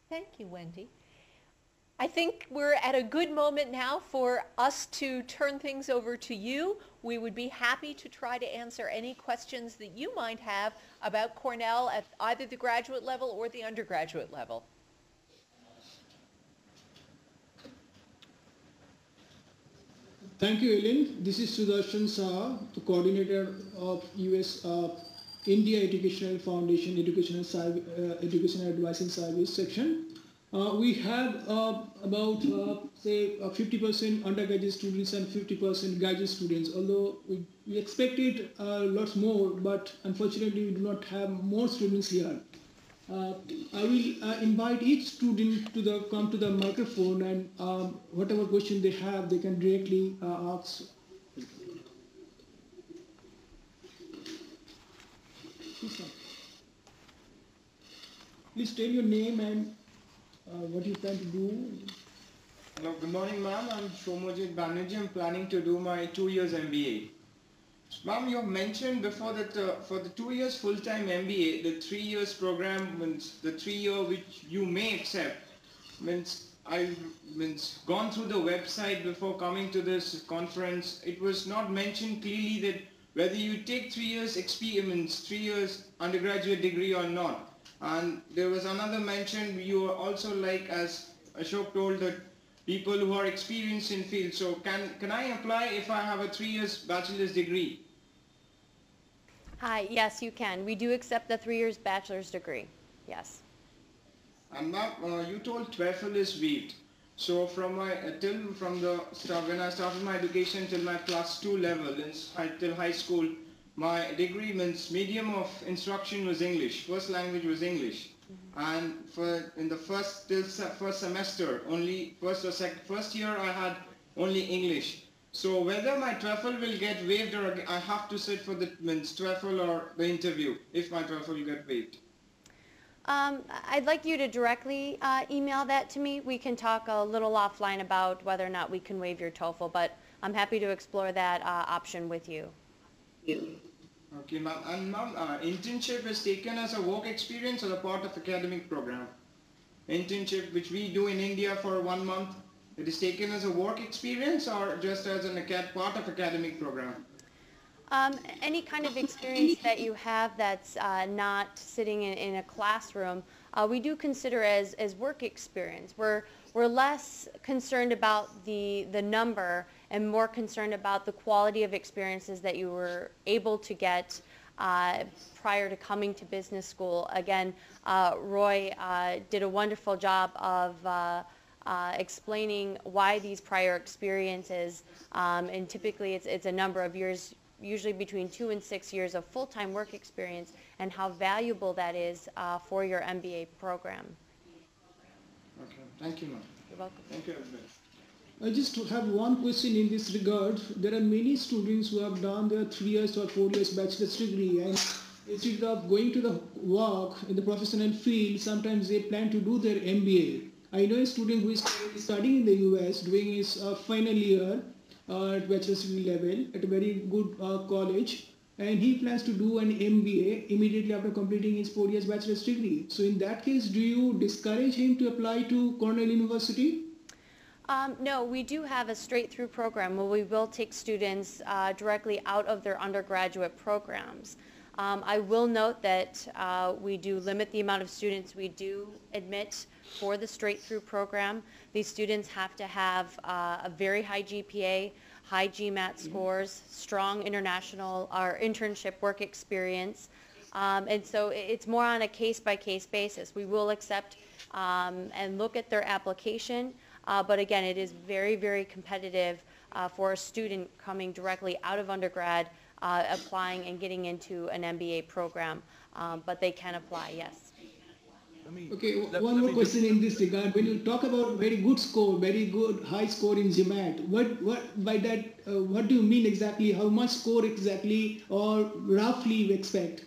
Thank you, Wendy. I think we're at a good moment now for us to turn things over to you. We would be happy to try to answer any questions that you might have about Cornell at either the graduate level or the undergraduate level. Thank you, Ellen. This is Sudarshan Saha, the coordinator of US India Educational Foundation Educational Advising Service section. We have about, say, 50% undergraduate students and 50% graduate students, although we expected lots more, but unfortunately we do not have more students here. I will invite each student to come to the microphone, and whatever question they have, they can directly ask. Please tell your name and what you plan to do. Hello, good morning, ma'am. I'm Shomojit Banerjee. I'm planning to do my 2 years MBA. Ma'am, you mentioned before that for the 2 years full-time MBA, the 3 years program means the 3 year which you may accept means gone through the website before coming to this conference. It was not mentioned clearly that whether you take 3 years experience, 3 years undergraduate degree or not. And there was another mention, you are also like, as Ashok told, that people who are experienced in field. So can I apply if I have a 3 years bachelor's degree? Hi, yes, you can. We do accept the 3 years bachelor's degree, yes. And now you told Toefl is waived. So from my when I started my education till my class 2 level till high school, my degree means medium of instruction was English. First language was English, and in the first semester only first year I had only English. So whether my Toefl will get waived or I have to sit for the Toefl or the interview if my Toefl will get waived. I'd like you to directly email that to me. We can talk a little offline about whether or not we can waive your TOEFL, but I'm happy to explore that option with you. Okay, ma'am. And ma'am, internship is taken as a work experience or a part of academic program? Internship, which we do in India for 1 month, it is taken as a work experience or just as an part of academic program? Any kind of experience that you have that's not sitting in a classroom, we do consider as work experience. We're less concerned about the number and more concerned about the quality of experiences that you were able to get prior to coming to business school. Again, Roy did a wonderful job of explaining why these prior experiences, and typically it's a number of years, usually between 2 and 6 years of full-time work experience, and how valuable that is for your MBA program. Okay, thank you, ma'am. You're welcome. Thank you, everybody. I just have one question in this regard. There are many students who have done their 3 years or 4 years bachelor's degree, and instead of going to the work in the professional field, sometimes they plan to do their MBA. I know a student who is studying in the US, doing his final year at bachelor's degree level at a very good college, and he plans to do an MBA immediately after completing his 4 years bachelor's degree. So in that case, do you discourage him to apply to Cornell University? No, we do have a straight-through program where we will take students directly out of their undergraduate programs. I will note that we do limit the amount of students we do admit for the straight-through program. These students have to have a very high GPA, high Gmat scores, strong international or internship work experience, And so it's more on a case-by-case basis. We will accept and look at their application, but again, it is very, very competitive for a student coming directly out of undergrad, applying and getting into an MBA program, but they can apply, yes. Okay, one more question in this regard. When you talk about very good score, very good high score in Gmat, what by that, what do you mean exactly? How much score exactly or roughly you expect?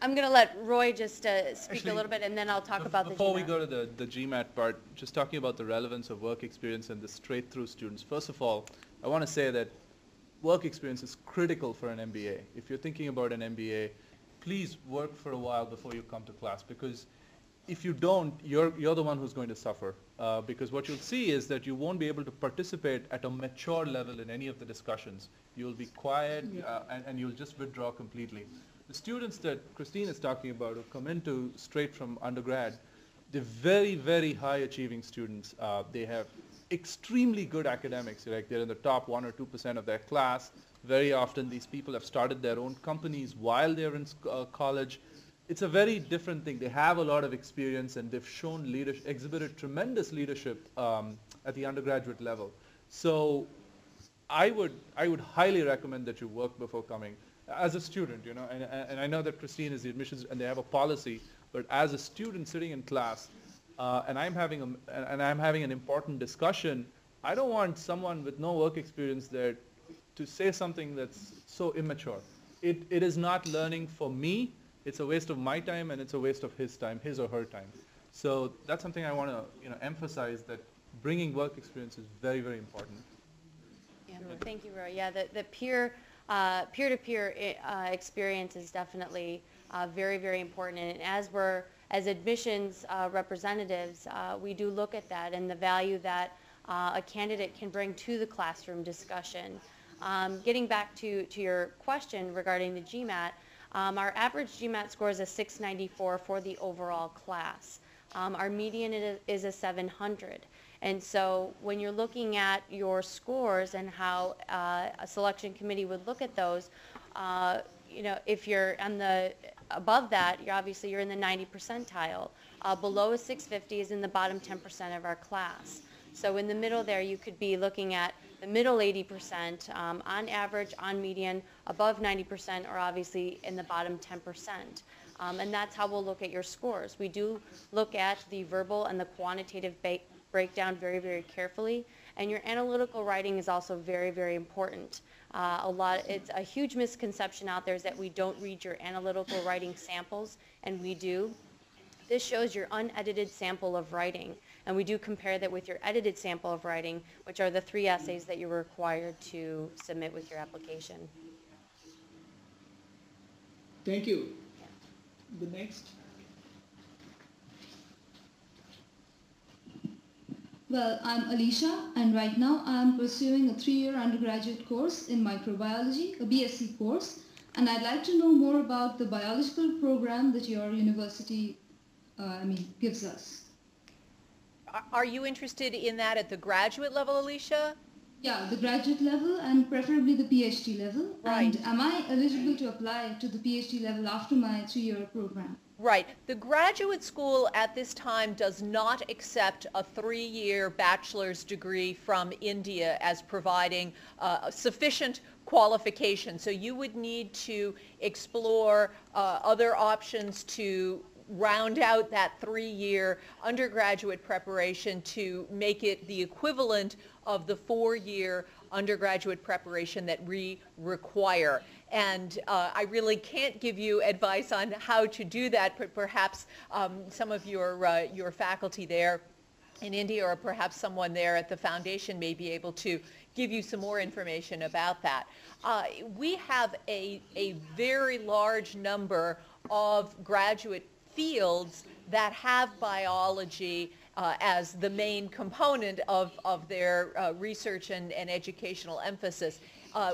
I'm going to let Roy just speak a little bit, and then I'll talk about the GMAT. Before we go to the GMAT part, just talking about the relevance of work experience and the straight-through students. First of all, I want to say that work experience is critical for an MBA. If you're thinking about an MBA, please work for a while before you come to class, because if you don't, you're the one who's going to suffer. Because what you'll see is that you won't be able to participate at a mature level in any of the discussions. You'll be quiet, and you'll just withdraw completely. The students that Christine is talking about who come into straight from undergrad, they're very, very high achieving students. They have extremely good academics. Like they're in the top 1 or 2% of their class. Very often these people have started their own companies while they're in college. It's a very different thing. They have a lot of experience, and they've shown leadership, exhibited tremendous leadership at the undergraduate level. So I would highly recommend that you work before coming. As a student, you know, and I know that Christine is the admissions, and they have a policy, but as a student sitting in class, and I'm having an important discussion, I don't want someone with no work experience there to say something that's so immature. It is not learning for me. It's a waste of my time, and it's a waste of his time, his or her time. So that's something I want to emphasize, that bringing work experience is very, very important. Yeah, thank you, Roy. Yeah, the peer-to-peer experience is definitely very, very important. And as admissions representatives, we do look at that and the value that a candidate can bring to the classroom discussion. Getting back to your question regarding the GMAT, our average GMAT score is a 694 for the overall class. Our median is a 700. And so when you're looking at your scores and how a selection committee would look at those, if you're above that, you're in the 90 percentile. Below a 650 is in the bottom 10% of our class. So in the middle there, you could be looking at the middle 80%, on average, on median, above 90%, or obviously in the bottom 10%. And that's how we'll look at your scores. We do look at the verbal and the quantitative breakdown very, very carefully, and your analytical writing is also very, very important. It's a huge misconception out there is that we don't read your analytical writing samples, and we do. This shows your unedited sample of writing, and we do compare that with your edited sample of writing, which are the 3 essays that you're required to submit with your application. Thank you. Yeah. The next. Well, I'm Alicia, and right now I'm pursuing a 3-year undergraduate course in microbiology, a BSc course, and I'd like to know more about the biological program that your university gives us. Are you interested in that at the graduate level, Alicia? Yeah, the graduate level and preferably the PhD level. Right. And am I eligible to apply to the PhD level after my 3-year program? Right. The graduate school at this time does not accept a 3-year bachelor's degree from India as providing sufficient qualification. So you would need to explore other options to round out that 3-year undergraduate preparation to make it the equivalent of the 4-year undergraduate preparation that we require. And I really can't give you advice on how to do that, but perhaps some of your faculty there in India, or perhaps someone there at the foundation, may be able to give you some more information about that. We have a very large number of graduate fields that have biology as the main component of their research and educational emphasis.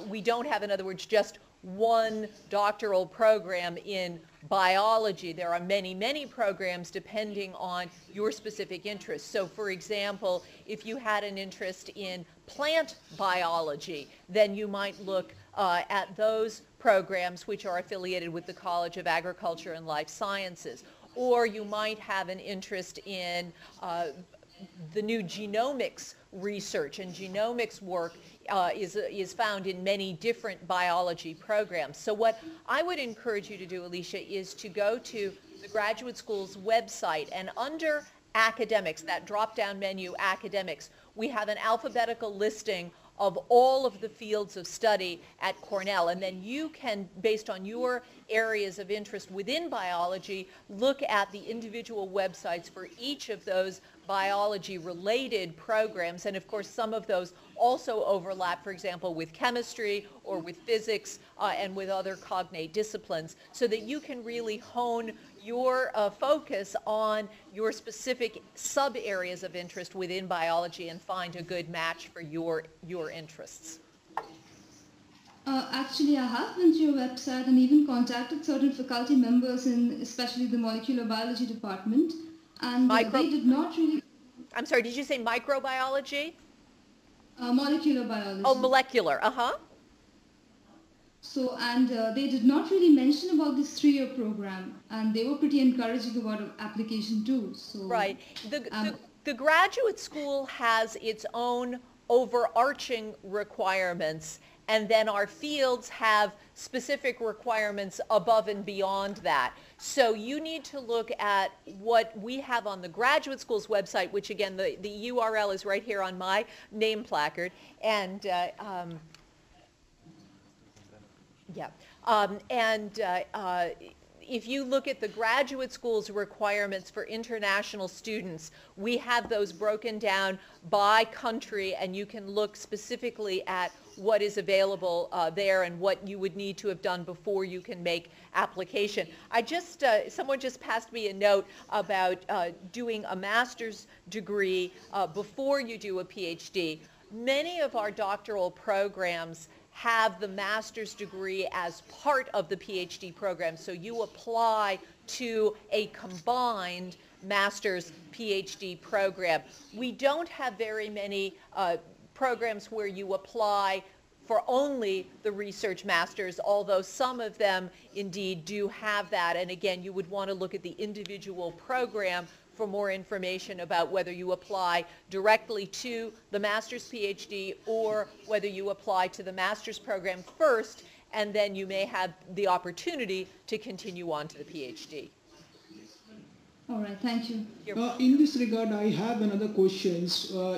We don't have, in other words, just one doctoral program in biology. There are many, many programs depending on your specific interests. So, for example, if you had an interest in plant biology, then you might look at those programs which are affiliated with the College of Agriculture and Life Sciences. Or you might have an interest in the new genomics research, and genomics work is found in many different biology programs. So what I would encourage you to do, Alicia, is to go to the graduate school's website, and under academics, that drop-down menu, academics, we have an alphabetical listing of all of the fields of study at Cornell, and then you can, based on your areas of interest within biology, look at the individual websites for each of those biology-related programs, and of course some of those also overlap, for example, with chemistry or with physics and with other cognate disciplines, so that you can really hone your focus on your specific sub-areas of interest within biology and find a good match for your interests. Actually, I have been to your website and even contacted certain faculty members in especially the molecular biology department, and they did not really... I'm sorry, did you say microbiology? Molecular biology. Oh, molecular, uh-huh. So, and they did not really mention about this 3-year program, and they were pretty encouraging about application too. So, right. The graduate school has its own overarching requirements, and then our fields have specific requirements above and beyond that. So you need to look at what we have on the graduate school's website, which again, the URL is right here on my name placard, and if you look at the graduate school's requirements for international students, we have those broken down by country, and you can look specifically at what is available there and what you would need to have done before you can make application. Someone just passed me a note about doing a master's degree before you do a PhD. Many of our doctoral programs have the master's degree as part of the PhD program. So you apply to a combined master's PhD program. We don't have very many programs where you apply for only the research masters, although some of them indeed do have that. And again, you would want to look at the individual program for more information about whether you apply directly to the master's PhD or whether you apply to the master's program first, and then you may have the opportunity to continue on to the PhD. All right, thank you. In this regard, I have another question.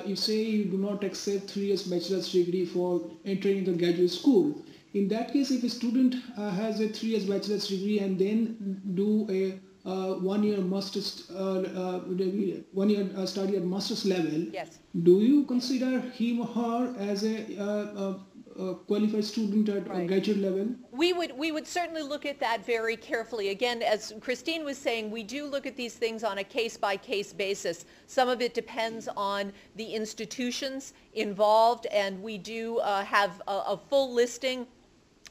You say you do not accept 3 years bachelor's degree for entering the graduate school. In that case, if a student has a 3 years bachelor's degree and then do a 1 year master's, 1 year study at master's level, yes, do you consider him or her as a qualified student at graduate level? We would certainly look at that very carefully. Again, as Christine was saying, we do look at these things on a case-by-case basis. Some of it depends on the institutions involved, and we do have a full listing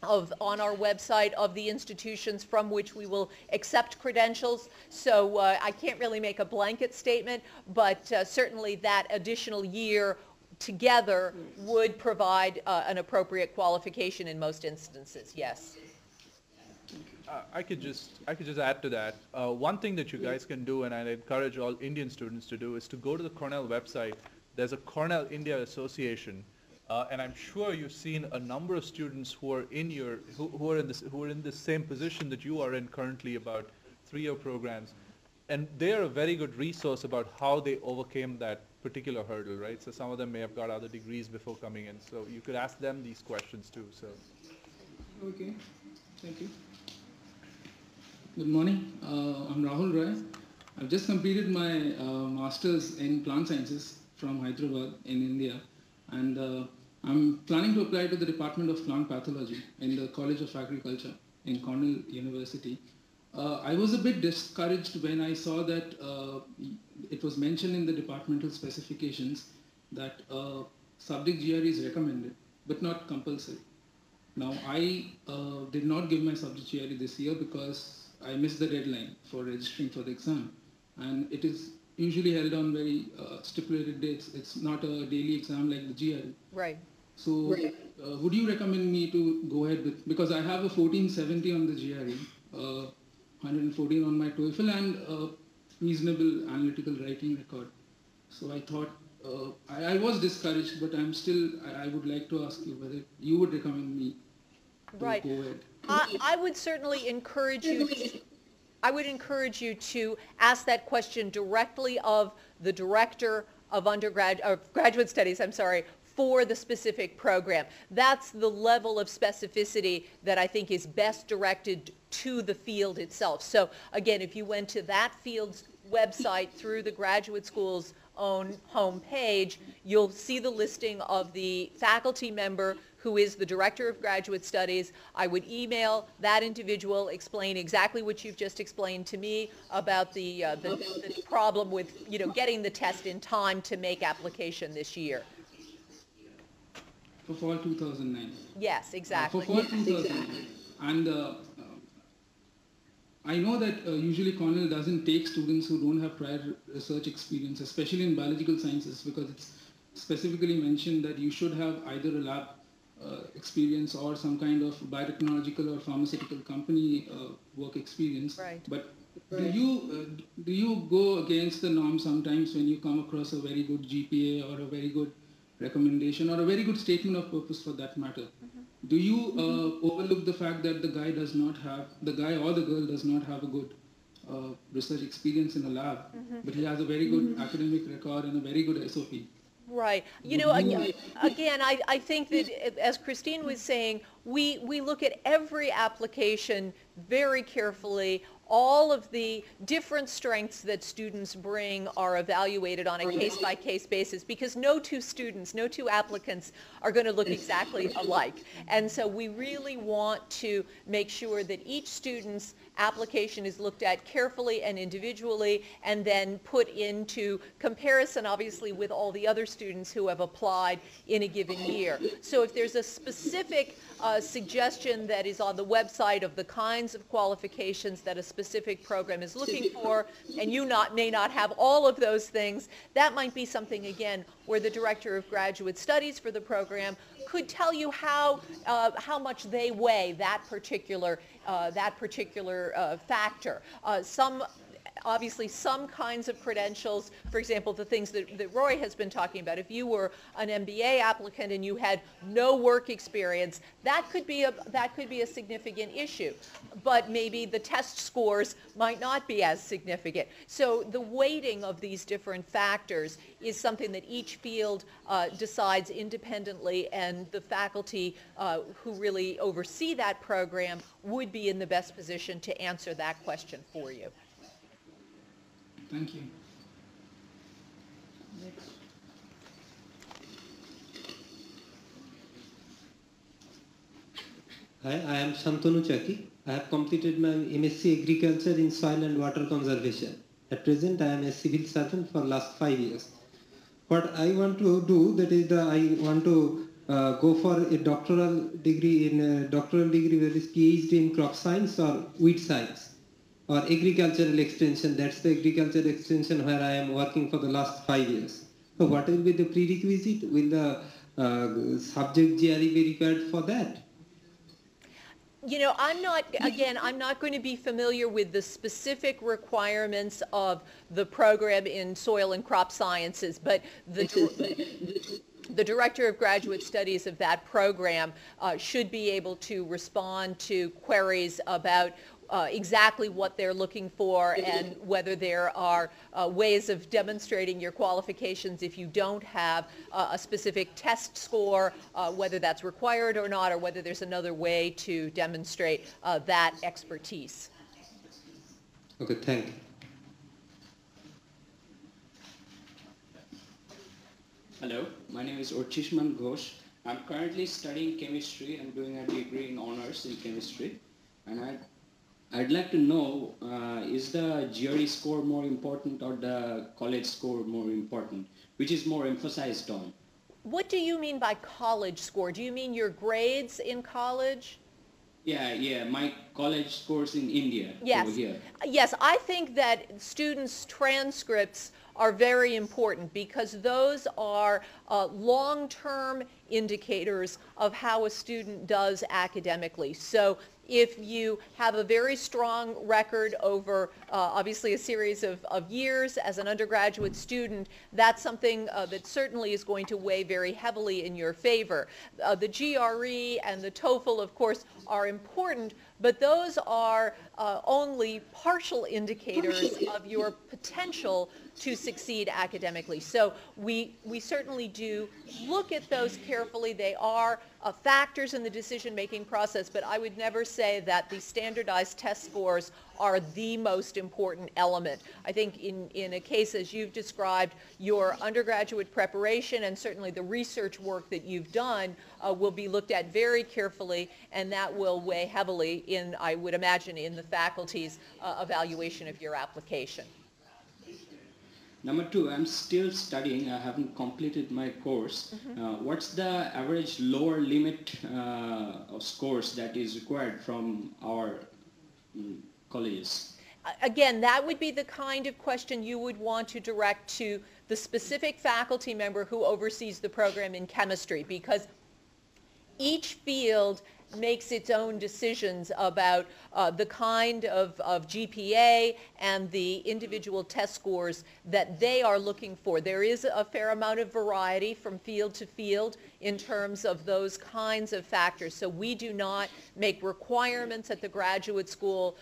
on our website of the institutions from which we will accept credentials. So I can't really make a blanket statement, but certainly that additional year together would provide an appropriate qualification in most instances, yes. I could just add to that. One thing that you guys can do, and I'd encourage all Indian students to do, is to go to the Cornell website. There's a Cornell India Association, and I'm sure you've seen a number of students who are who are in the same position that you are in currently, about 3-year programs, and they're a very good resource about how they overcame that particular hurdle, right? So some of them may have got other degrees before coming in, so you could ask them these questions too. So. Okay, thank you. Good morning. I'm Rahul Roy. I've just completed my master's in plant sciences from Hyderabad in India, and I'm planning to apply to the Department of Plant Pathology in the College of Agriculture in Cornell University. I was a bit discouraged when I saw that it was mentioned in the departmental specifications that subject GRE is recommended but not compulsory. Now I did not give my subject GRE this year because I missed the deadline for registering for the exam, and it is usually held on very stipulated dates. It's not a daily exam like the GRE. Right. So would you recommend me to go ahead with, because I have a 1470 on the GRE, 114 on my Toefl, and a reasonable analytical writing record. So I thought, I was discouraged, but I would like to ask you whether you would recommend me to go ahead. I would certainly encourage you. I would encourage you to ask that question directly of the director of graduate studies, for the specific program. That's the level of specificity that I think is best directed to the field itself. So again, if you went to that field's website through the graduate school's own homepage, you'll see the listing of the faculty member who is the director of graduate studies. I would email that individual, explain exactly what you've just explained to me about the problem with getting the test in time to make application this year. For fall 2009. Yes, exactly. For fall 2009. And I know that usually Cornell doesn't take students who don't have prior research experience, especially in biological sciences, because it's specifically mentioned that you should have either a lab experience or some kind of biotechnological or pharmaceutical company work experience. Right. But do you go against the norm sometimes when you come across a very good GPA or a very good recommendation or a very good statement of purpose for that matter? Do you overlook the fact that the guy or the girl does not have a good research experience in a lab, but he has a very good academic record and a very good SOP? Right. Again, I think that, as Christine was saying, we look at every application very carefully. All of the different strengths that students bring are evaluated on a case-by-case basis, because no two applicants are going to look exactly alike. And so we really want to make sure that each student's application is looked at carefully and individually, and then put into comparison, obviously, with all the other students who have applied in a given year. So if there's a specific suggestion that is on the website of the kinds of qualifications that a specific program is looking for, and you may not have all of those things, that might be something, again, where the director of graduate studies for the program could tell you how much they weigh that particular factor. Obviously, some kinds of credentials, for example, the things that Roy has been talking about, if you were an MBA applicant and you had no work experience, that could be a significant issue. But maybe the test scores might not be as significant. So the weighting of these different factors is something that each field decides independently, and the faculty who really oversee that program would be in the best position to answer that question for you. Thank you. Next. Hi, I am Shantanu Chaki. I have completed my MSc Agriculture in Soil and Water Conservation. At present, I am a civil servant for last 5 years. What I want to do, that is I want to go for a doctoral degree where is PhD in crop science or weed science, or agricultural extension. That's the agricultural extension where I am working for the last 5 years. So what will be the prerequisite? Will the subject GRE be required for that? I'm not going to be familiar with the specific requirements of the program in soil and crop sciences, but the director of graduate studies of that program should be able to respond to queries about exactly what they're looking for, and whether there are ways of demonstrating your qualifications if you don't have a specific test score, whether that's required or not, or whether there's another way to demonstrate that expertise. Okay, thank you. Hello, my name is Urchishman Ghosh. I'm currently studying chemistry and doing a degree in honors in chemistry, and I'd like to know, is the GRE score more important or the college score more important? Which is more emphasized on? What do you mean by college score? Do you mean your grades in college? Yeah, my college scores in India. Yes. Over here. Yes, I think that students' transcripts are very important because those are long-term indicators of how a student does academically. So if you have a very strong record over obviously a series of years as an undergraduate student, that's something that certainly is going to weigh very heavily in your favor. The GRE and the TOEFL, of course, are important, but those are only partial indicators of your potential to succeed academically. So we certainly do look at those carefully. They are factors in the decision-making process, but I would never say that the standardized test scores are the most important element. I think in a case as you've described, your undergraduate preparation and certainly the research work that you've done will be looked at very carefully, and that will weigh heavily in, I would imagine, in the faculty's evaluation of your application. Number two, I'm still studying. I haven't completed my course. What's the average lower limit of scores that is required from our colleges? Again, that would be the kind of question you would want to direct to the specific faculty member who oversees the program in chemistry, because each field makes its own decisions about the kind of GPA and the individual test scores that they are looking for. There is a fair amount of variety from field to field in terms of those kinds of factors. So we do not make requirements at the graduate school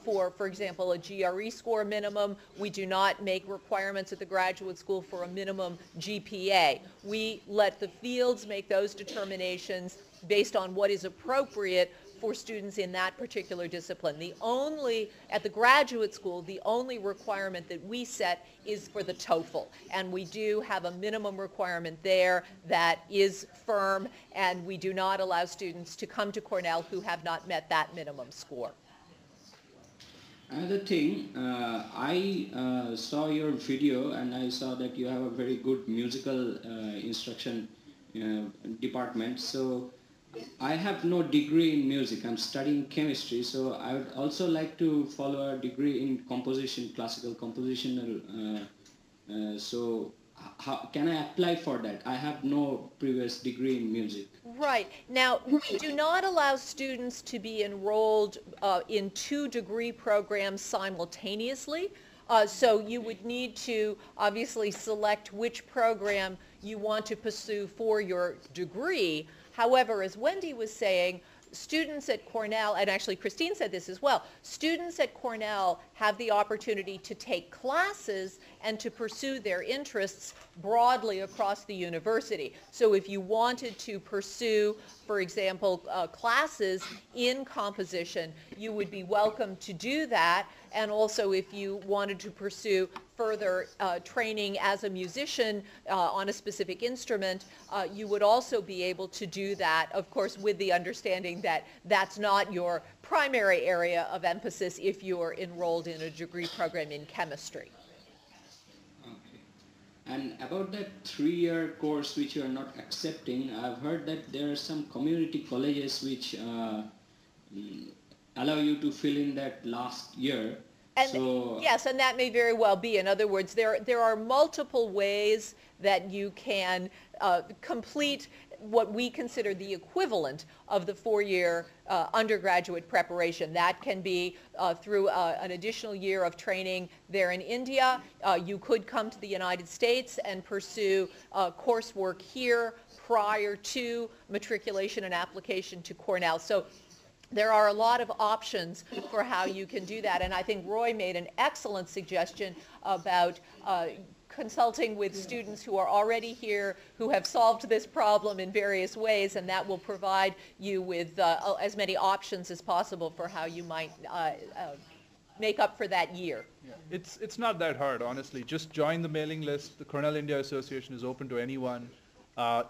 for example, a GRE score minimum. We do not make requirements at the graduate school for a minimum GPA. We let the fields make those determinations based on what is appropriate for students in that particular discipline. At the graduate school, the only requirement that we set is for the TOEFL, and we do have a minimum requirement there that is firm, and we do not allow students to come to Cornell who have not met that minimum score. Another thing, I saw your video and I saw that you have a very good musical instruction department. So I have no degree in music. I'm studying chemistry, so I would also like to follow a degree in composition, classical compositional. So how can I apply for that? I have no previous degree in music. Right. Now, we do not allow students to be enrolled in 2 degree programs simultaneously. So you would need to obviously select which program you want to pursue for your degree. However, as Wendy was saying, students at Cornell, and actually Christine said this as well, students at Cornell have the opportunity to take classes and to pursue their interests broadly across the university. So if you wanted to pursue, for example, classes in composition, you would be welcome to do that. And also if you wanted to pursue further training as a musician on a specific instrument, you would also be able to do that, of course, with the understanding that that's not your primary area of emphasis if you're enrolled in a degree program in chemistry. Okay. And about that 3-year course which you are not accepting, I've heard that there are some community colleges which allow you to fill in that last year. And so, yes, and that may very well be. In other words, there are multiple ways that you can complete what we consider the equivalent of the 4-year undergraduate preparation. That can be through an additional year of training there in India. You could come to the United States and pursue coursework here prior to matriculation and application to Cornell. So there are a lot of options for how you can do that, and I think Roy made an excellent suggestion about consulting with students who are already here, who have solved this problem in various ways, and that will provide you with as many options as possible for how you might make up for that year. Yeah. It's not that hard, honestly. Just join the mailing list. The Cornell India Association is open to anyone.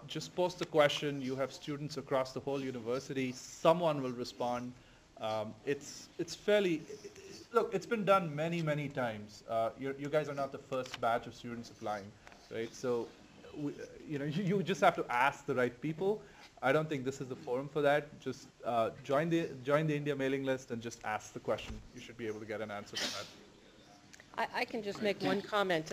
Just post the question. You have students across the whole university. Someone will respond. It's fairly, look, it's been done many, many times. You guys are not the first batch of students applying, right? So, you just have to ask the right people. I don't think this is the forum for that. Just join the India mailing list and just ask the question. You should be able to get an answer to that. I can just make one comment.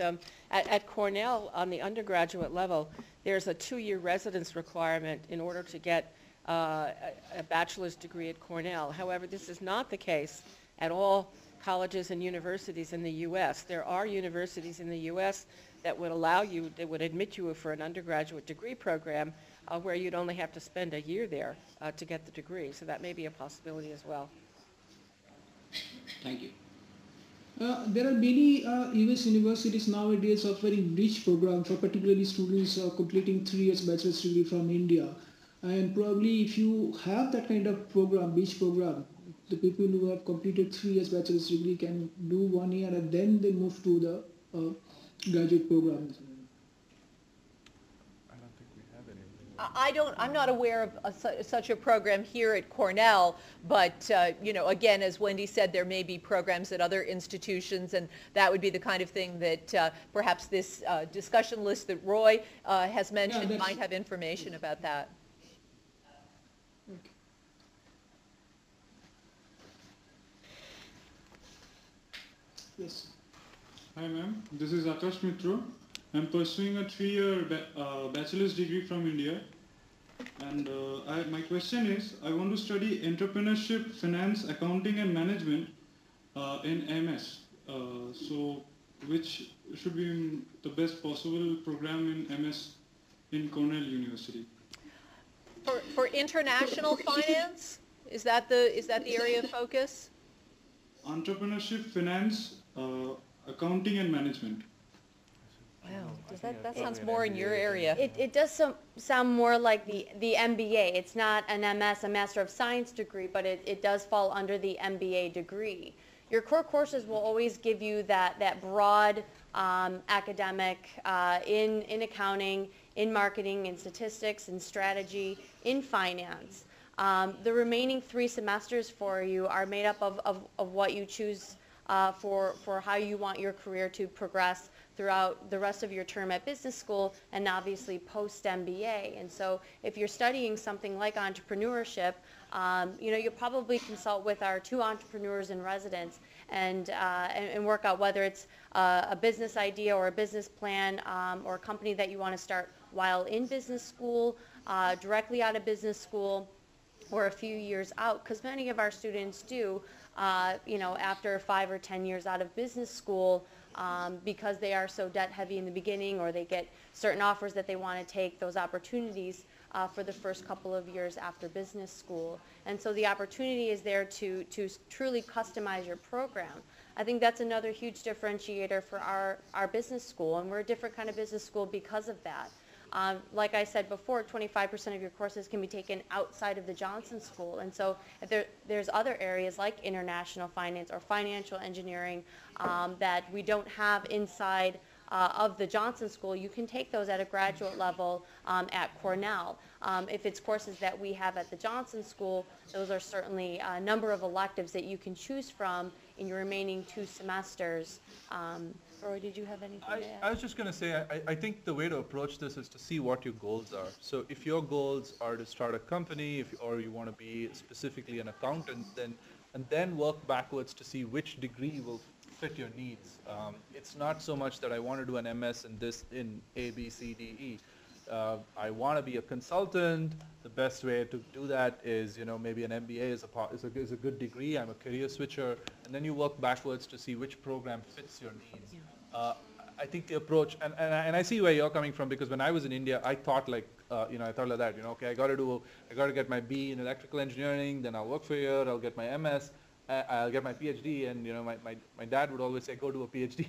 At Cornell, on the undergraduate level, there's a 2-year residence requirement in order to get a bachelor's degree at Cornell. However, this is not the case at all colleges and universities in the U.S. There are universities in the U.S. that would allow you, that would admit you for an undergraduate degree program where you'd only have to spend a year there to get the degree. So that may be a possibility as well. Thank you. There are many US universities nowadays offering bridge program for particularly students completing 3 years bachelor's degree from India. And probably if you have that kind of program, bridge program, the people who have completed 3 years bachelor's degree can do 1 year and then they move to the graduate program. I'm not aware of such a program here at Cornell, but you know, again, as Wendy said, there may be programs at other institutions, and that would be the kind of thing that perhaps this discussion list that Roy has mentioned might have information about that. Okay. Yes. Hi ma'am, this is Akash Mitra. I'm pursuing a 3-year bachelor's degree from India, and my question is, I want to study entrepreneurship, finance, accounting and management in MS. So which should be the best possible program in MS in Cornell University? For international finance, is that the area of focus? Entrepreneurship, finance, accounting and management. Wow, that sounds more in your area. It does sound more like the MBA. It's not an MS, a Master of Science degree, but it does fall under the MBA degree. Your core courses will always give you that broad academic in accounting, in marketing, in statistics, in strategy, in finance. The remaining 3 semesters for you are made up of what you choose for how you want your career to progress throughout the rest of your term at business school and obviously post-MBA. And so if you're studying something like entrepreneurship, you know, you'll probably consult with our 2 entrepreneurs in residence and work out whether it's a business idea or a business plan or a company that you want to start while in business school, directly out of business school, or a few years out, because many of our students do, you know, after 5 or 10 years out of business school, because they are so debt heavy in the beginning, or they get certain offers that they want to take those opportunities for the first couple of years after business school. And so the opportunity is there to truly customize your program. I think that's another huge differentiator for our business school, and we're a different kind of business school because of that. Like I said before, 25% of your courses can be taken outside of the Johnson School. And so if there's other areas like international finance or financial engineering that we don't have inside of the Johnson School, you can take those at a graduate level at Cornell. If it's courses that we have at the Johnson School, those are certainly a number of electives that you can choose from in your remaining 2 semesters. Roy, did you have anything to add? I was just going to say, I think the way to approach this is to see what your goals are. So if your goals are to start a company, or you want to be specifically an accountant, then work backwards to see which degree will fit your needs. It's not so much that I want to do an MS in A, B, C, D, E. I want to be a consultant. The best way to do that is, you know, maybe an MBA is a good degree. I'm a career switcher, and then you work backwards to see which program fits your needs. Yeah. I think the approach, and I see where you're coming from, because when I was in India, I thought like, I thought like that. You know, okay, I got to get my B in electrical engineering, then I'll work for a year, I'll get my MS. I'll get my PhD, and you know, my dad would always say, go do a PhD,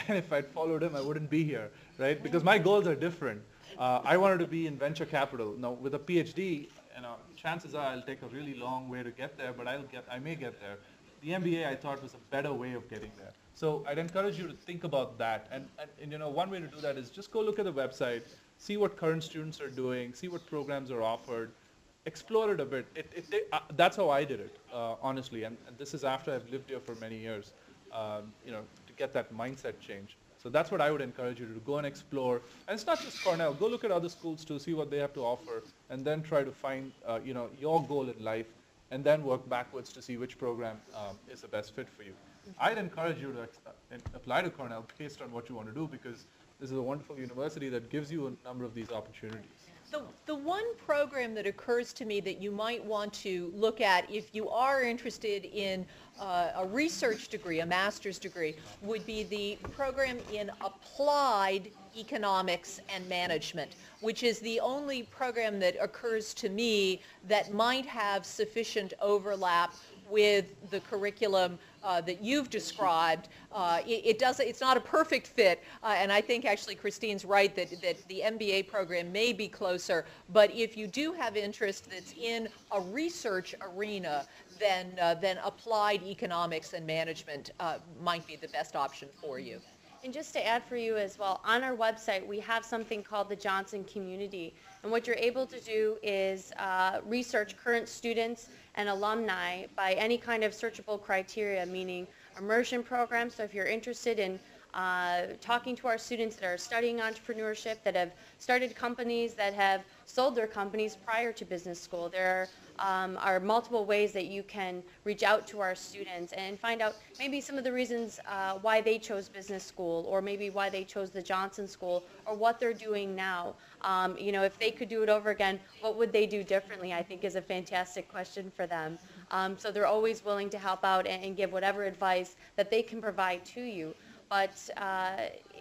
and if I'd followed him, I wouldn't be here, right? Because my goals are different. I wanted to be in venture capital. Now, with a PhD, you know, chances are I'll take a really long way to get there, but I may get there. The MBA, I thought, was a better way of getting there. So I'd encourage you to think about that, and you know, one way to do that is just go look at the website, see what current students are doing, see what programs are offered. Explore it a bit. That's how I did it, honestly, and this is after I've lived here for many years, you know, to get that mindset change. So that's what I would encourage you to do. Go and explore. And it's not just Cornell. Go look at other schools to see what they have to offer, and then try to find, you know, your goal in life and then work backwards to see which program is the best fit for you. I'd encourage you to apply to Cornell based on what you want to do, because this is a wonderful university that gives you a number of these opportunities. The one program that occurs to me that you might want to look at if you are interested in a research degree, a master's degree, would be the program in applied economics and management, which is the only program that occurs to me that might have sufficient overlap with the curriculum that you've described. It's not a perfect fit, and I think actually Christine's right that the MBA program may be closer, but if you do have interest that's in a research arena, then applied economics and management might be the best option for you. And just to add for you as well, on our website we have something called the Johnson Community, and what you're able to do is research current students and alumni by any kind of searchable criteria, meaning immersion programs. So if you're interested in talking to our students that are studying entrepreneurship, that have started companies, that have sold their companies prior to business school, there are multiple ways that you can reach out to our students and find out maybe some of the reasons why they chose business school, or maybe why they chose the Johnson School, or what they're doing now. You know, if they could do it over again, what would they do differently, I think is a fantastic question for them. So they're always willing to help out and give whatever advice that they can provide to you. But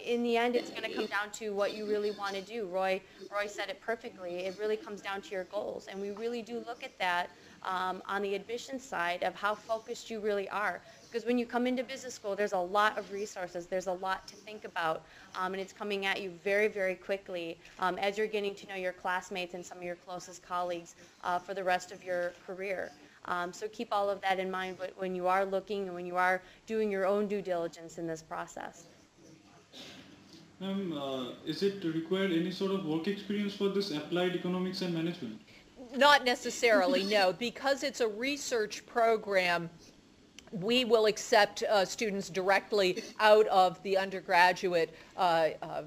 in the end, it's going to come down to what you really want to do. Roy said it perfectly. It really comes down to your goals. And we really do look at that on the admissions side of how focused you really are. Because when you come into business school, there's a lot of resources. There's a lot to think about. And it's coming at you very, very quickly as you're getting to know your classmates and some of your closest colleagues for the rest of your career. So keep all of that in mind when you are looking and when you are doing your own due diligence in this process. Is it required any sort of work experience for this applied economics and management? Not necessarily, no. Because it's a research program, we will accept students directly out of the undergraduate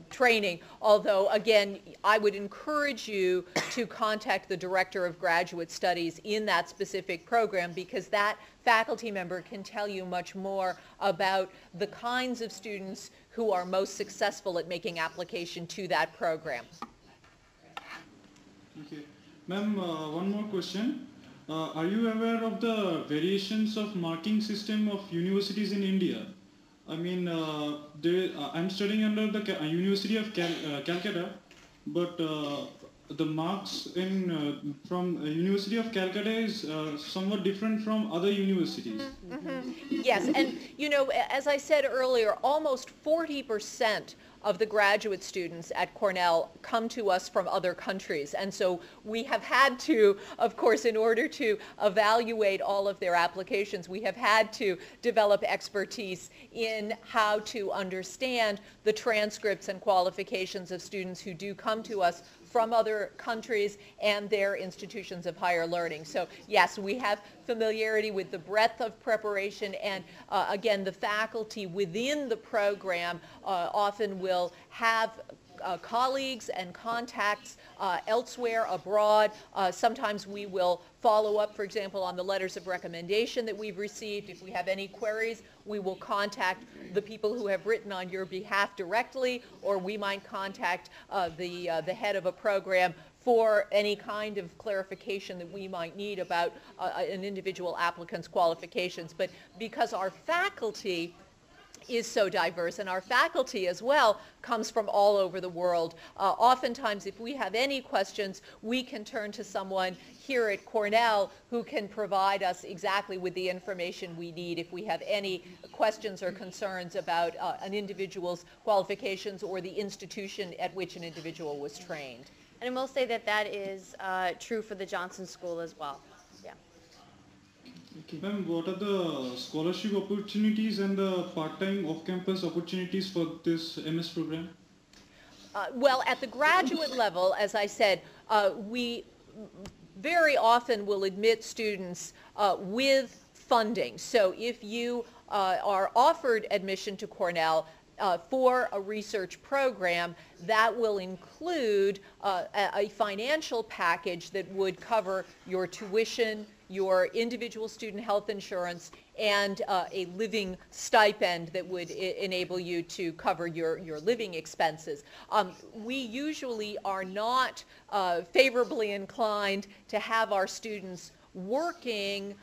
training, although again I would encourage you to contact the Director of Graduate Studies in that specific program, because that faculty member can tell you much more about the kinds of students who are most successful at making application to that program. Okay. Ma'am, one more question. Are you aware of the variations of marking system of universities in India? I mean, I'm studying under the University of Calcutta, but the marks from University of Calcutta is somewhat different from other universities. Mm-hmm. Yes, and you know, as I said earlier, almost 40% of the graduate students at Cornell come to us from other countries. And so we have had to, of course, in order to evaluate all of their applications, we have had to develop expertise in how to understand the transcripts and qualifications of students who do come to us from other countries and their institutions of higher learning. So yes, we have familiarity with the breadth of preparation, and again, the faculty within the program often will have colleagues and contacts elsewhere abroad. Sometimes we will follow up, for example, on the letters of recommendation that we've received. If we have any queries, we will contact the people who have written on your behalf directly, or we might contact the head of a program for any kind of clarification that we might need about an individual applicant's qualifications. But because our faculty is so diverse, and our faculty as well comes from all over the world, oftentimes if we have any questions, we can turn to someone here at Cornell who can provide us exactly with the information we need if we have any questions or concerns about an individual's qualifications or the institution at which an individual was trained. And I will say that that is true for the Johnson School as well. Yeah. Okay. Ma'am, what are the scholarship opportunities and the part-time off-campus opportunities for this MS program? Well, at the graduate level, as I said, we very often will admit students with funding. So if you are offered admission to Cornell for a research program, that will include a financial package that would cover your tuition, your individual student health insurance and a living stipend that would enable you to cover your living expenses. We usually are not favorably inclined to have our students working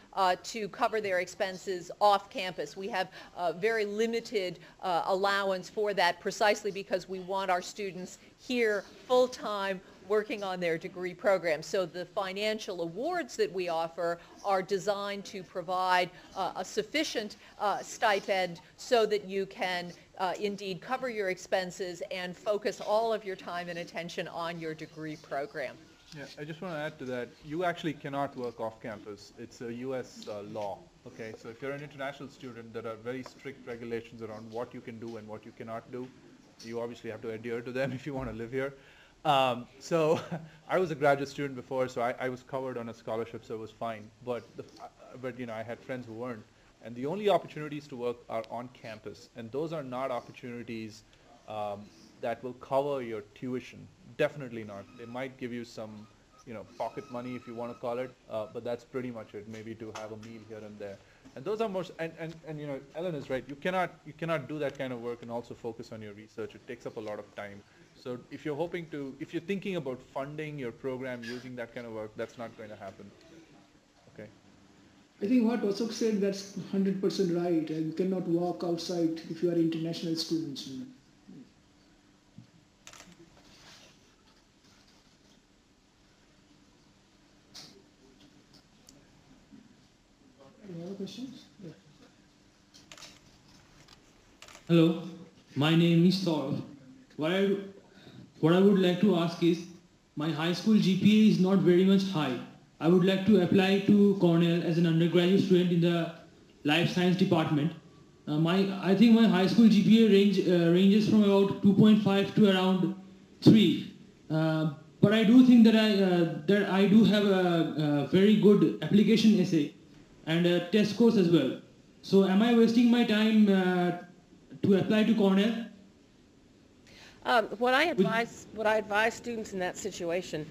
to cover their expenses off campus. We have very limited allowance for that precisely because we want our students here full-time working on their degree program. So the financial awards that we offer are designed to provide a sufficient stipend so that you can indeed cover your expenses and focus all of your time and attention on your degree program. Yeah, I just want to add to that. You actually cannot work off campus. It's a U.S. Law. Okay, so if you're an international student, there are very strict regulations around what you can do and what you cannot do. You obviously have to adhere to them if you want to live here. So I was a graduate student before, so I was covered on a scholarship, so it was fine. But you know, I had friends who weren't, and the only opportunities to work are on campus, and those are not opportunities that will cover your tuition. Definitely not. They might give you some, you know, pocket money if you want to call it, but that's pretty much it. Maybe to have a meal here and there. And those are most. And you know, Ellen is right. You cannot do that kind of work and also focus on your research. It takes up a lot of time. So if you're thinking about funding your program using that kind of work, that's not going to happen. Okay. I think what Ashok said, that's 100% right. You cannot walk outside if you are international students. Any other questions? Yeah. Hello, my name is Toefl. What I would like to ask is, my high school GPA is not very much high. I would like to apply to Cornell as an undergraduate student in the life science department. I think my high school GPA ranges from about 2.5 to around 3. But I do think that I do have a very good application essay and a test course as well. So am I wasting my time to apply to Cornell? What I advise students in that situation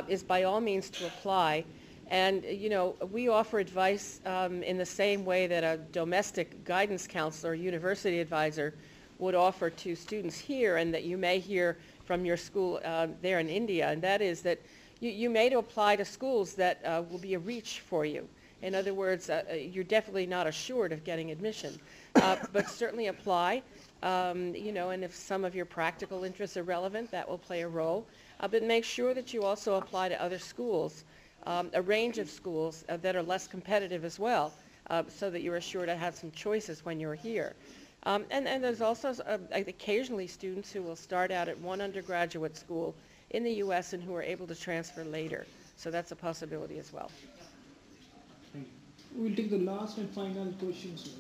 is by all means to apply. And, you know, we offer advice in the same way that a domestic guidance counselor or university advisor would offer to students here, and that you may hear from your school there in India, and that is that you may apply to schools that will be a reach for you. In other words, you're definitely not assured of getting admission, but certainly apply. You know, and if some of your practical interests are relevant, that will play a role. But make sure that you also apply to other schools, a range of schools that are less competitive as well, so that you're assured to have some choices when you're here. And there's also occasionally students who will start out at one undergraduate school in the U.S. and who are able to transfer later. So that's a possibility as well. We'll take the last and final questions.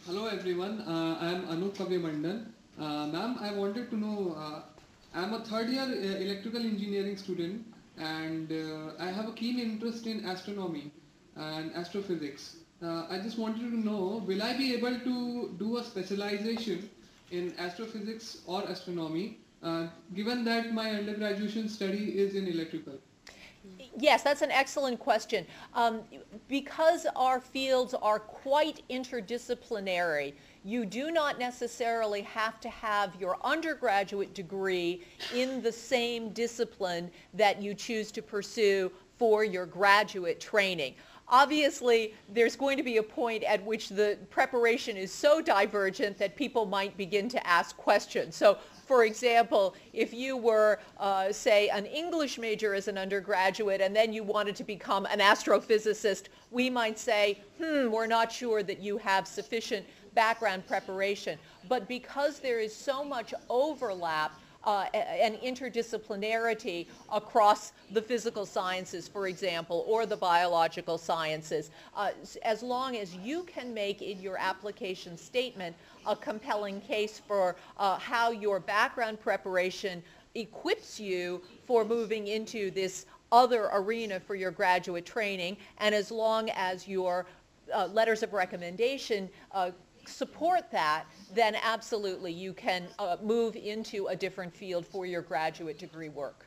Hello everyone, I am Anup Mandan. Ma'am, I wanted to know, I am a third year electrical engineering student, and I have a keen interest in astronomy and astrophysics. I just wanted to know, will I be able to do a specialization in astrophysics or astronomy, given that my undergraduate study is in electrical? Yes, that's an excellent question. Because our fields are quite interdisciplinary, you do not necessarily have to have your undergraduate degree in the same discipline that you choose to pursue for your graduate training. Obviously, there's going to be a point at which the preparation is so divergent that people might begin to ask questions. So, for example, if you were, say, an English major as an undergraduate and then you wanted to become an astrophysicist, we might say, we're not sure that you have sufficient background preparation. But because there is so much overlap and interdisciplinarity across the physical sciences, for example, or the biological sciences, as long as you can make in your application statement a compelling case for how your background preparation equips you for moving into this other arena for your graduate training, and as long as your letters of recommendation support that, then absolutely you can move into a different field for your graduate degree work.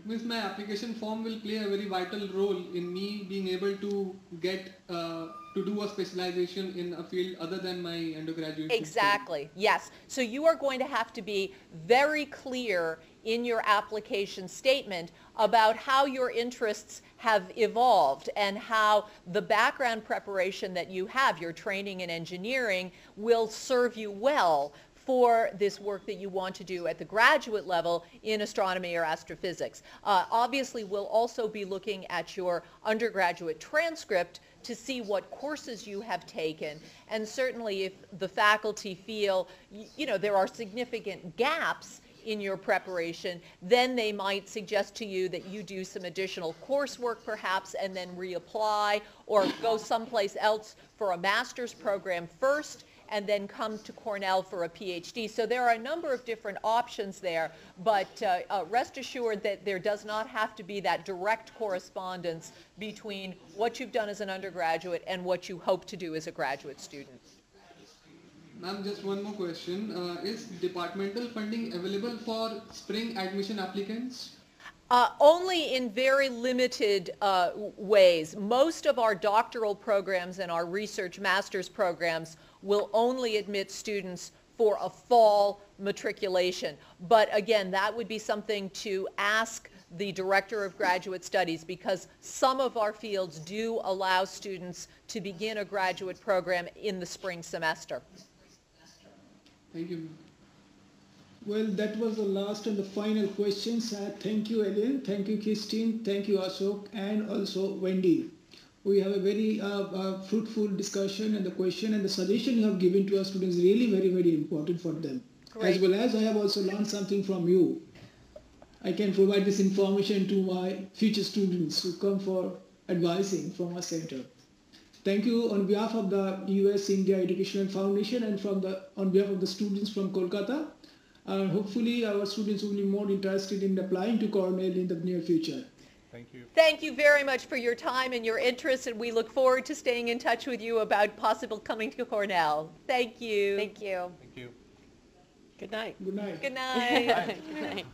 means my application form will play a very vital role in me being able to get to do a specialization in a field other than my undergraduate. Exactly, yes. So you are going to have to be very clear in your application statement about how your interests have evolved and how the background preparation that you have, your training in engineering, will serve you well for this work that you want to do at the graduate level in astronomy or astrophysics. Obviously, we'll also be looking at your undergraduate transcript to see what courses you have taken, and certainly if the faculty feel, you know, there are significant gaps in your preparation, then they might suggest to you that you do some additional coursework perhaps and then reapply, or go someplace else for a master's program first and then come to Cornell for a PhD. So there are a number of different options there, but rest assured that there does not have to be that direct correspondence between what you've done as an undergraduate and what you hope to do as a graduate student. Ma'am, just one more question. Is departmental funding available for spring admission applicants? Only in very limited ways. Most of our doctoral programs and our research master's programs will only admit students for a fall matriculation. But again, that would be something to ask the Director of Graduate Studies, because some of our fields do allow students to begin a graduate program in the spring semester. Thank you. Well, that was the last and the final questions. Thank you, Ellen. Thank you, Christine. Thank you, Ashok, and also Wendy. We have a very fruitful discussion, and the question and the suggestion you have given to our students is really very, very important for them. Great. As well as I have also learned something from you. I can provide this information to my future students who come for advising from our center. Thank you on behalf of the US India Educational Foundation and on behalf of the students from Kolkata. Hopefully our students will be more interested in applying to Cornell in the near future. Thank you. Thank you very much for your time and your interest, and we look forward to staying in touch with you about possible coming to Cornell. Thank you. Thank you. Thank you. Good night. Good night. Good night. Good night.